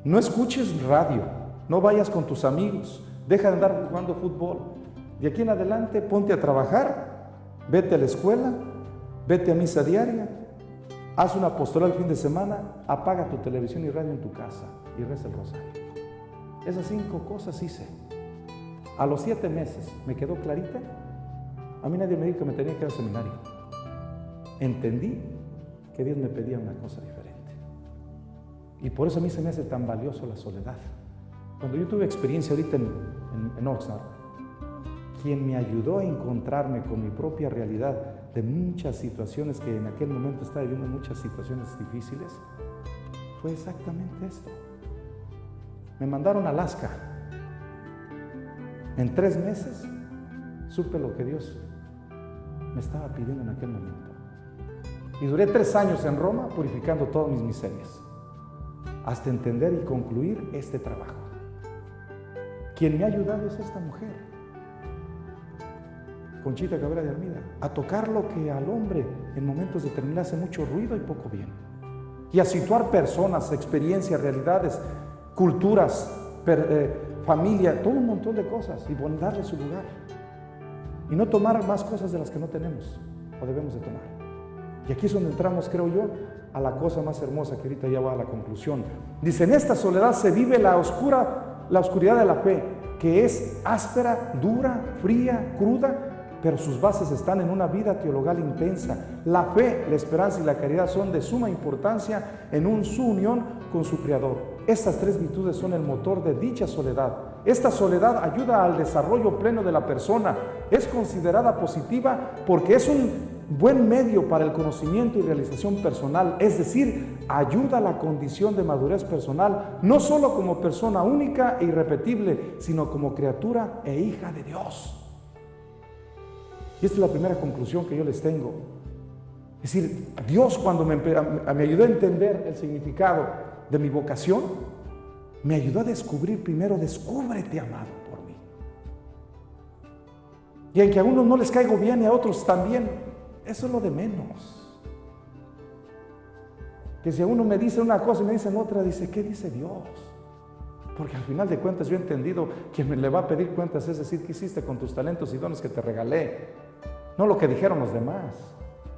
no escuches radio, no vayas con tus amigos, deja de andar jugando fútbol. De aquí en adelante, ponte a trabajar, vete a la escuela, vete a misa diaria, haz una apostolado el fin de semana, apaga tu televisión y radio en tu casa y reza el rosario. Esas 5 cosas hice. A los 7 meses me quedó clarita. A mí nadie me dijo que me tenía que ir al seminario. Entendí que Dios me pedía una cosa diferente. Y por eso a mí se me hace tan valioso la soledad. Cuando yo tuve experiencia ahorita en Oxnard, quien me ayudó a encontrarme con mi propia realidad de muchas situaciones que en aquel momento estaba viviendo, muchas situaciones difíciles, fue exactamente esto. Me mandaron a Alaska. En 3 meses supe lo que Dios me estaba pidiendo en aquel momento. Y duré 3 años en Roma purificando todas mis miserias, hasta entender y concluir este trabajo. Quien me ha ayudado es esta mujer, Conchita Cabrera de Armida, a tocar lo que al hombre en momentos determinados hace mucho ruido y poco bien, y a situar personas, experiencias, realidades, culturas, familia, todo un montón de cosas, y darle su lugar, y no tomar más cosas de las que no tenemos o debemos de tomar. Y aquí es donde entramos, creo yo, a la cosa más hermosa, que ahorita ya va a la conclusión. Dice, en esta soledad se vive la oscuridad de la fe, que es áspera, dura, fría, cruda, pero sus bases están en una vida teologal intensa. La fe, la esperanza y la caridad son de suma importancia en su unión con su Creador. Estas 3 virtudes son el motor de dicha soledad. Esta soledad ayuda al desarrollo pleno de la persona. Es considerada positiva porque es un buen medio para el conocimiento y realización personal, es decir, ayuda a la condición de madurez personal, no solo como persona única e irrepetible, sino como criatura e hija de Dios. Y esta es la primera conclusión que yo les tengo. Es decir, Dios, cuando me ayudó a entender el significado de mi vocación, me ayudó a descubrir primero, descúbrete amado por mí. Y aunque a unos no les caigo bien y a otros también, eso es lo de menos. Que si a uno me dice una cosa y me dicen otra, dice, ¿qué dice Dios? Porque al final de cuentas yo he entendido que me le va a pedir cuentas, es decir, ¿qué hiciste con tus talentos y dones que te regalé? No lo que dijeron los demás.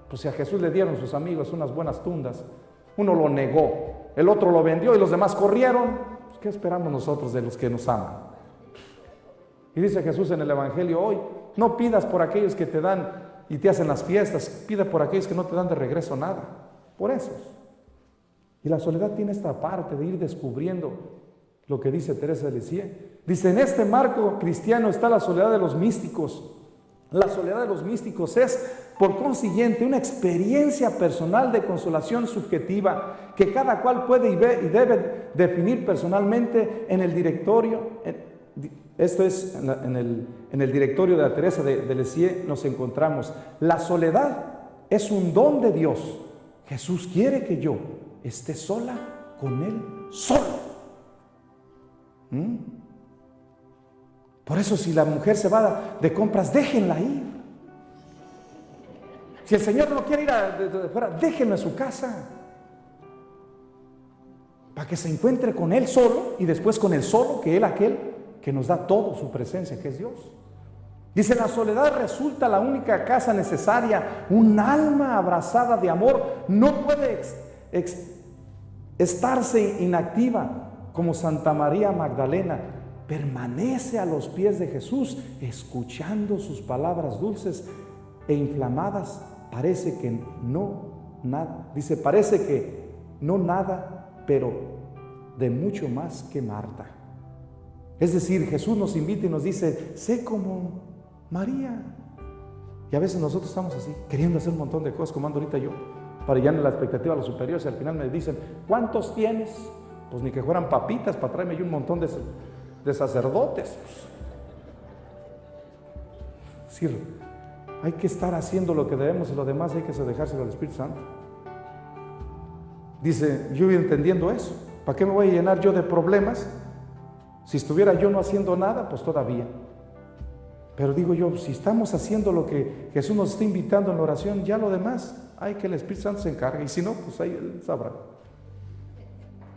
Pues si a Jesús le dieron sus amigos unas buenas tundas, uno lo negó, el otro lo vendió y los demás corrieron, pues ¿qué esperamos nosotros de los que nos aman? Y dice Jesús en el Evangelio hoy, no pidas por aquellos que te dan y te hacen las fiestas, pida por aquellos que no te dan de regreso nada, por esos. Y la soledad tiene esta parte de ir descubriendo lo que dice Teresa de Lisieux. Dice, en este marco cristiano está la soledad de los místicos. La soledad de los místicos es por consiguiente, una experiencia personal de consolación subjetiva que cada cual puede y debe definir personalmente en el directorio. Esto es en el directorio de la Teresa de Lisieux nos encontramos. La soledad es un don de Dios. Jesús quiere que yo esté sola con Él solo. Por eso, si la mujer se va de compras, déjenla ir. Si el Señor no quiere ir de fuera, déjenlo en su casa, para que se encuentre con Él solo y después con Él solo, que Él aquel que nos da todo, su presencia, que es Dios. Dice, la soledad resulta la única casa necesaria. Un alma abrazada de amor no puede estarse inactiva como Santa María Magdalena. Permanece a los pies de Jesús, escuchando sus palabras dulces e inflamadas. Parece que no nada, dice, parece que no nada, pero de mucho más que Marta. Es decir, Jesús nos invita y nos dice, sé como María. Y a veces nosotros estamos así, queriendo hacer un montón de cosas, como ando ahorita yo, para llenar la expectativa a los superiores, y al final me dicen, ¿cuántos tienes? Pues ni que fueran papitas para traerme yo un montón de sacerdotes. Sí, hay que estar haciendo lo que debemos y lo demás hay que dejárselo al Espíritu Santo. Dice, yo voy entendiendo eso. ¿Para qué me voy a llenar yo de problemas? Si estuviera yo no haciendo nada, pues todavía. Pero digo yo, si estamos haciendo lo que Jesús nos está invitando en la oración, ya lo demás hay que el Espíritu Santo se encargue. Y si no, pues ahí Él sabrá.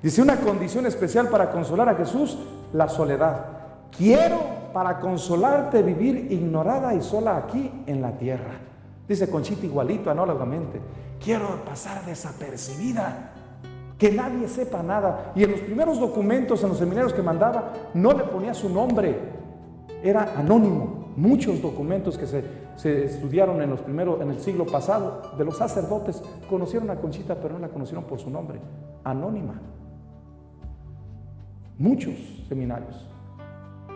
Dice, una condición especial para consolar a Jesús, la soledad. Quiero para consolarte vivir ignorada y sola aquí en la tierra. Dice Conchita igualito, análogamente. Quiero pasar desapercibida, que nadie sepa nada. Y en los primeros documentos, en los seminarios que mandaba, no le ponía su nombre, era anónimo. Muchos documentos que se estudiaron en el siglo pasado, de los sacerdotes, conocieron a Conchita, pero no la conocieron por su nombre, anónima. Muchos seminarios.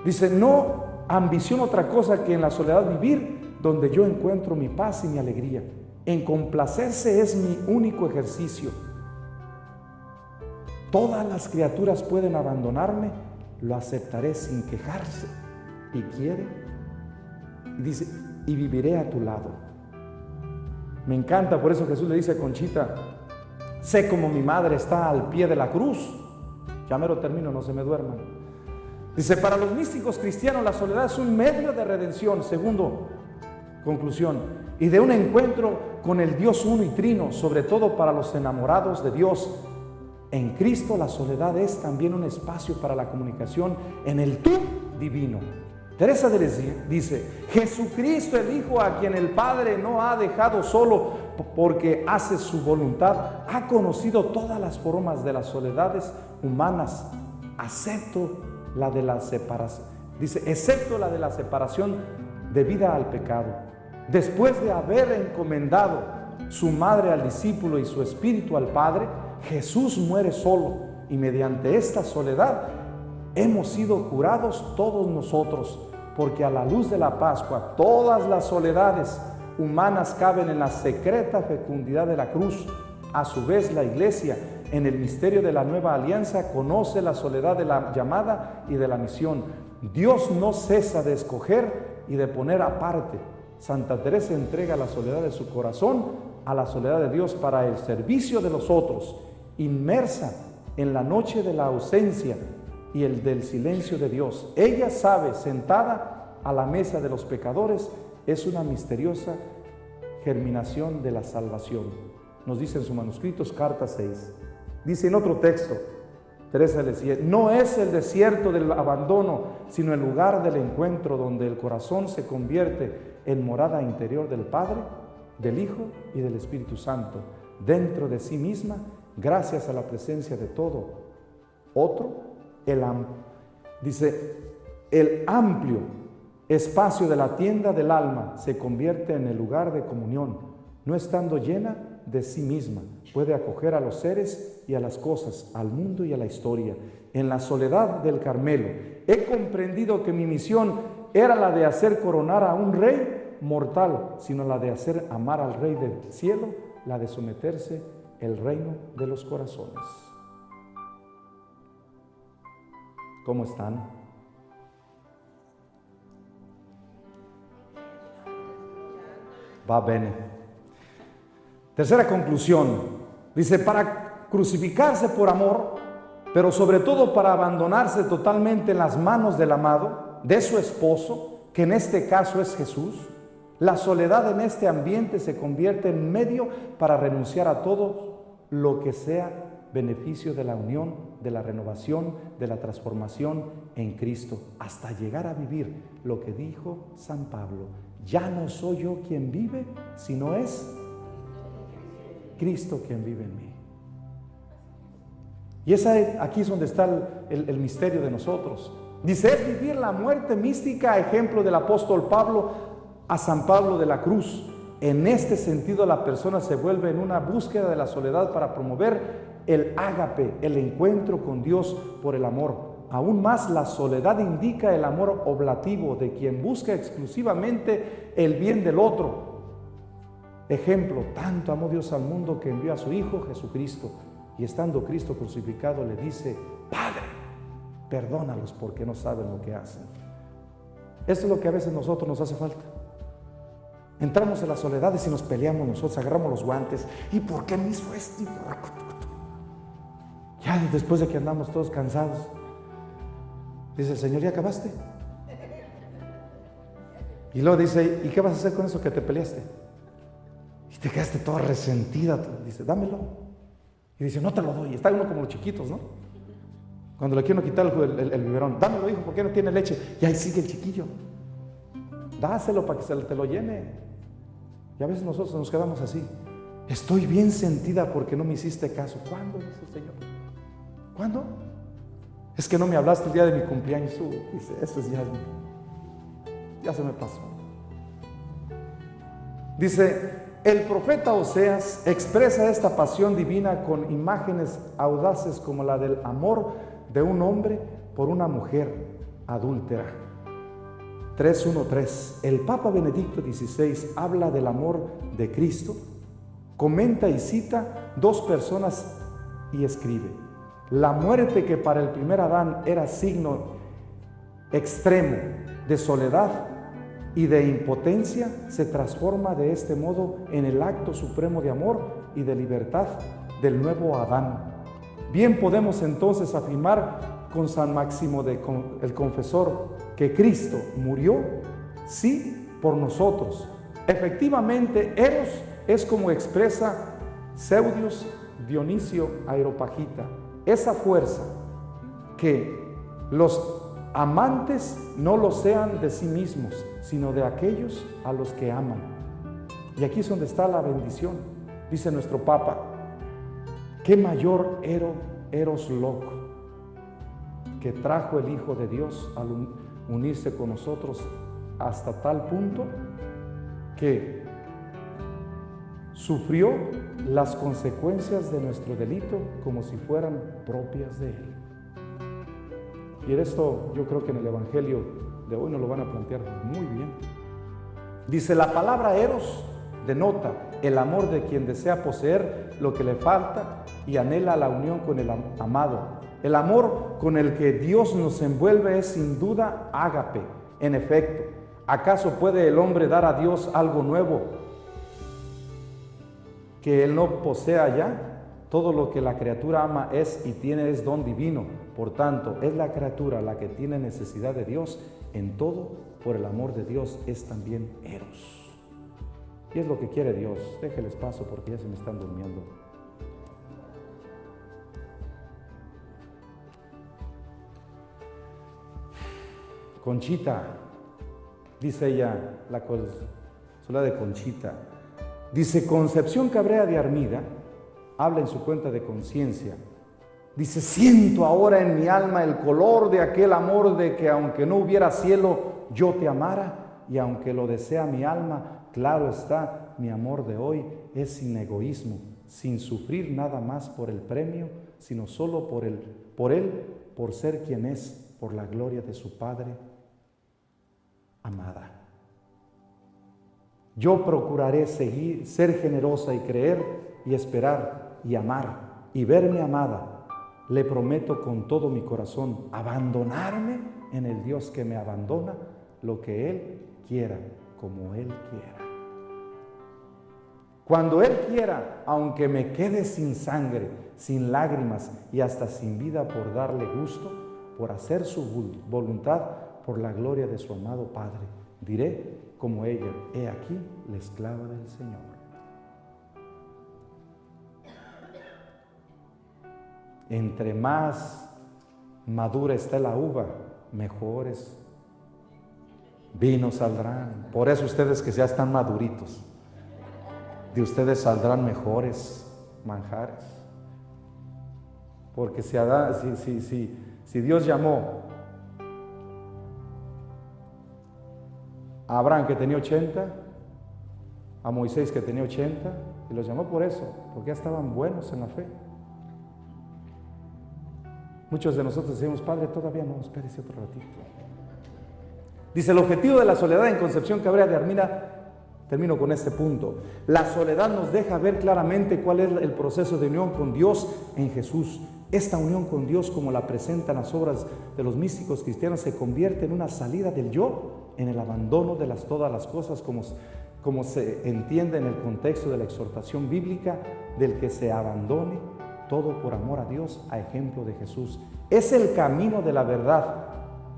Dice, no ambiciono otra cosa que en la soledad vivir, donde yo encuentro mi paz y mi alegría. En complacerse es mi único ejercicio. Todas las criaturas pueden abandonarme, lo aceptaré sin quejarse. Y quiere, y dice, y viviré a tu lado. Me encanta, por eso Jesús le dice a Conchita, sé como mi madre está al pie de la cruz. Ya mero termino, no se me duerman. Dice, para los místicos cristianos la soledad es un medio de redención, segundo, conclusión, y de un encuentro con el Dios uno y trino, sobre todo para los enamorados de Dios. En Cristo la soledad es también un espacio para la comunicación en el tú divino. Teresa de Lisieux dice, Jesucristo el Hijo, a quien el Padre no ha dejado solo porque hace su voluntad, ha conocido todas las formas de las soledades humanas, excepto la de la separación. Dice, excepto la de la separación debida al pecado. Después de haber encomendado su madre al discípulo y su espíritu al Padre, Jesús muere solo, y mediante esta soledad hemos sido curados todos nosotros, porque a la luz de la Pascua todas las soledades humanas caben en la secreta fecundidad de la cruz. A su vez, la Iglesia, en el misterio de la nueva alianza, conoce la soledad de la llamada y de la misión. Dios no cesa de escoger y de poner aparte. Santa Teresa entrega la soledad de su corazón a la soledad de Dios para el servicio de los otros, inmersa en la noche de la ausencia y el del silencio de Dios. Ella sabe, sentada a la mesa de los pecadores, es una misteriosa germinación de la salvación. Nos dice en su manuscrito, carta 6. Dice en otro texto, Teresa de Lisieux, no es el desierto del abandono, sino el lugar del encuentro donde el corazón se convierte en morada interior del Padre, del Hijo y del Espíritu Santo, dentro de sí misma, gracias a la presencia de todo otro. Dice, el amplio espacio de la tienda del alma se convierte en el lugar de comunión, no estando llena de sí misma, puede acoger a los seres y a las cosas, al mundo y a la historia. En la soledad del Carmelo he comprendido que mi misión era la de hacer coronar a un rey mortal, sino la de hacer amar al Rey del cielo, la de someterse el reino de los corazones. ¿Cómo están? Va bene. Tercera conclusión. Dice, para crucificarse por amor, pero sobre todo para abandonarse totalmente en las manos del amado, de su esposo, que en este caso es Jesús, la soledad en este ambiente se convierte en medio para renunciar a todo lo que sea beneficio de la unión, de la renovación, de la transformación en Cristo, hasta llegar a vivir lo que dijo San Pablo: ya no soy yo quien vive, sino es Cristo quien vive en mí. Y aquí es donde está el misterio de nosotros. Dice, es vivir la muerte mística, ejemplo del apóstol Pablo a San Pablo de la Cruz. En este sentido, la persona se vuelve en una búsqueda de la soledad para promover el ágape, el encuentro con Dios por el amor. Aún más, la soledad indica el amor oblativo de quien busca exclusivamente el bien del otro. Ejemplo, tanto amó Dios al mundo que envió a su Hijo Jesucristo, y estando Cristo crucificado le dice: Padre, perdónalos porque no saben lo que hacen. Esto es lo que a veces a nosotros nos hace falta. Entramos en las soledades y nos peleamos nosotros, agarramos los guantes. ¿Y por qué me hizo esto? Ya después de que andamos todos cansados, dice el Señor: ¿ya acabaste? Y luego dice: ¿y qué vas a hacer con eso que te peleaste? Y te quedaste toda resentida. Dice: dámelo. Y dice: no te lo doy. Está uno como los chiquitos, ¿no? Cuando le quieren quitar el biberón: dámelo, hijo, ¿por qué no tiene leche? Y ahí sigue el chiquillo. Dáselo para que te lo llene. Y a veces nosotros nos quedamos así: estoy bien sentida porque no me hiciste caso. ¿Cuándo? Dice el Señor. ¿Cuándo? Es que no me hablaste el día de mi cumpleaños. Dice: eso es ya se me pasó. Dice, el profeta Oseas expresa esta pasión divina con imágenes audaces como la del amor de un hombre por una mujer adúltera. 3.1.3. El Papa Benedicto XVI habla del amor de Cristo, comenta y cita dos personas y escribe: la muerte que para el primer Adán era signo extremo de soledad y de impotencia, se transforma de este modo en el acto supremo de amor y de libertad del nuevo Adán. Bien podemos entonces afirmar con San Máximo el Confesor que Cristo murió, sí, por nosotros. Efectivamente, Eros es, como expresa Seudius Dionisio Areopagita, esa fuerza que los amantes no lo sean de sí mismos, sino de aquellos a los que aman. Y aquí es donde está la bendición. Dice nuestro Papa: qué mayor eros loco que trajo el Hijo de Dios al unirse con nosotros hasta tal punto que sufrió las consecuencias de nuestro delito como si fueran propias de Él. Y en esto yo creo que en el Evangelio de hoy nos lo van a plantear muy bien. Dice, la palabra eros denota el amor de quien desea poseer lo que le falta y anhela la unión con el amado. El amor con el que Dios nos envuelve es sin duda ágape. En efecto, ¿acaso puede el hombre dar a Dios algo nuevo que Él no posea ya? Todo lo que la criatura ama es y tiene es don divino. Por tanto, es la criatura la que tiene necesidad de Dios. En todo, por el amor de Dios, es también eros. Y es lo que quiere Dios. Déjeles paso porque ya se me están durmiendo. Conchita, dice ella, la consuela de Conchita. Dice, Concepción Cabrera de Armida habla en su cuenta de conciencia. Dice, siento ahora en mi alma el color de aquel amor de que aunque no hubiera cielo, yo te amara, y aunque lo desea mi alma, claro está, mi amor de hoy es sin egoísmo, sin sufrir nada más por el premio, sino solo por él, por ser quien es, por la gloria de su Padre amada. Yo procuraré seguir, ser generosa y creer y esperar y amar y verme amada. Le prometo con todo mi corazón abandonarme en el Dios que me abandona, lo que Él quiera, como Él quiera. Cuando Él quiera, aunque me quede sin sangre, sin lágrimas y hasta sin vida por darle gusto, por hacer su voluntad, por la gloria de su amado Padre, diré como ella: he aquí la esclava del Señor. Entre más madura está la uva, mejores vinos saldrán. Por eso ustedes que ya están maduritos, de ustedes saldrán mejores manjares. Porque si Dios llamó a Abraham, que tenía 80, a Moisés, que tenía 80, y los llamó por eso, porque ya estaban buenos en la fe. Muchos de nosotros decimos: Padre, todavía no, espérese otro ratito. Dice: el objetivo de la soledad en Concepción Cabrera de Armida, termino con este punto. La soledad nos deja ver claramente cuál es el proceso de unión con Dios en Jesús. Esta unión con Dios, como la presentan las obras de los místicos cristianos, se convierte en una salida del yo, en el abandono de todas las cosas, como se entiende en el contexto de la exhortación bíblica, del que se abandone todo por amor a Dios, a ejemplo de Jesús. Es el camino de la verdad,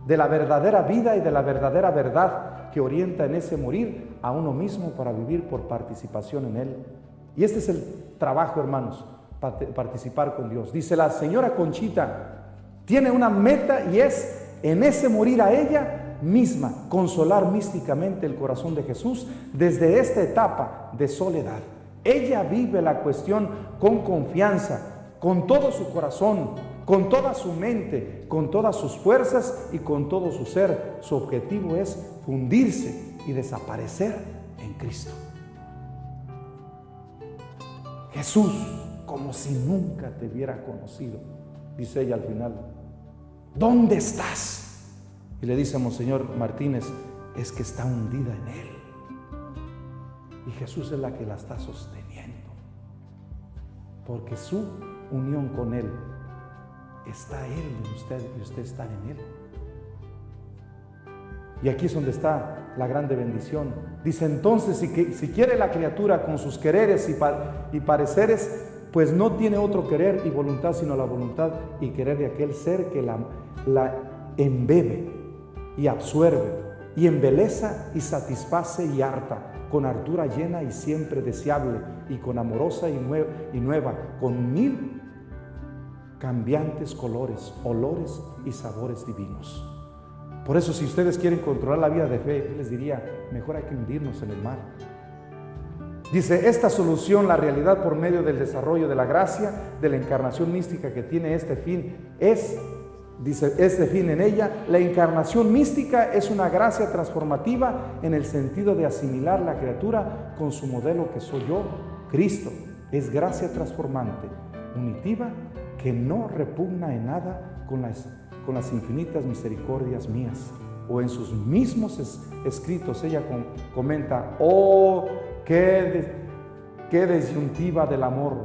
de la verdadera vida y de la verdadera verdad, que orienta en ese morir a uno mismo para vivir por participación en Él. Y este es el trabajo, hermanos, participar con Dios. Dice la señora Conchita, tiene una meta, y es en ese morir a ella misma, consolar místicamente el corazón de Jesús desde esta etapa de soledad. Ella vive la cuestión con confianza, con todo su corazón, con toda su mente, con todas sus fuerzas y con todo su ser. Su objetivo es fundirse y desaparecer en Cristo. Jesús, como si nunca te hubiera conocido, dice ella al final. ¿Dónde estás? Y le dice a Monseñor Martínez: es que está hundida en Él. Y Jesús es la que la está sosteniendo, porque su unión con Él, está Él en usted y usted está en Él. Y aquí es donde está la grande bendición. Dice: entonces, si quiere la criatura con sus quereres y pareceres, pues no tiene otro querer y voluntad sino la voluntad y querer de aquel ser que la embebe y absuerve y embeleza y satisface y harta, con hartura llena y siempre deseable, y con amorosa y nueva, con 1000 cambiantes colores, olores y sabores divinos. Por eso, si ustedes quieren controlar la vida de fe, les diría: mejor hay que hundirnos en el mar. Dice: esta solución, la realidad por medio del desarrollo de la gracia, de la encarnación mística que tiene este fin, dice, este fin en ella. La encarnación mística es una gracia transformativa en el sentido de asimilar la criatura con su modelo, que soy yo, Cristo. Es gracia transformante, unitiva, que no repugna en nada con las infinitas misericordias mías. O en sus mismos escritos ella comenta: oh, qué disyuntiva del amor,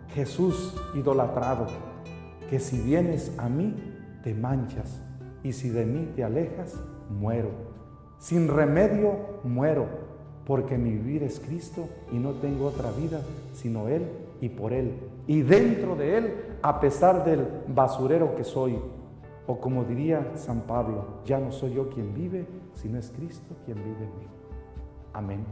Jesús idolatrado, que si vienes a mí te manchas, y si de mí te alejas, muero. Sin remedio muero, porque mi vivir es Cristo y no tengo otra vida sino Él y por Él. Y dentro de Él, a pesar del basurero que soy, o como diría San Pablo: ya no soy yo quien vive, sino es Cristo quien vive en mí. Amén.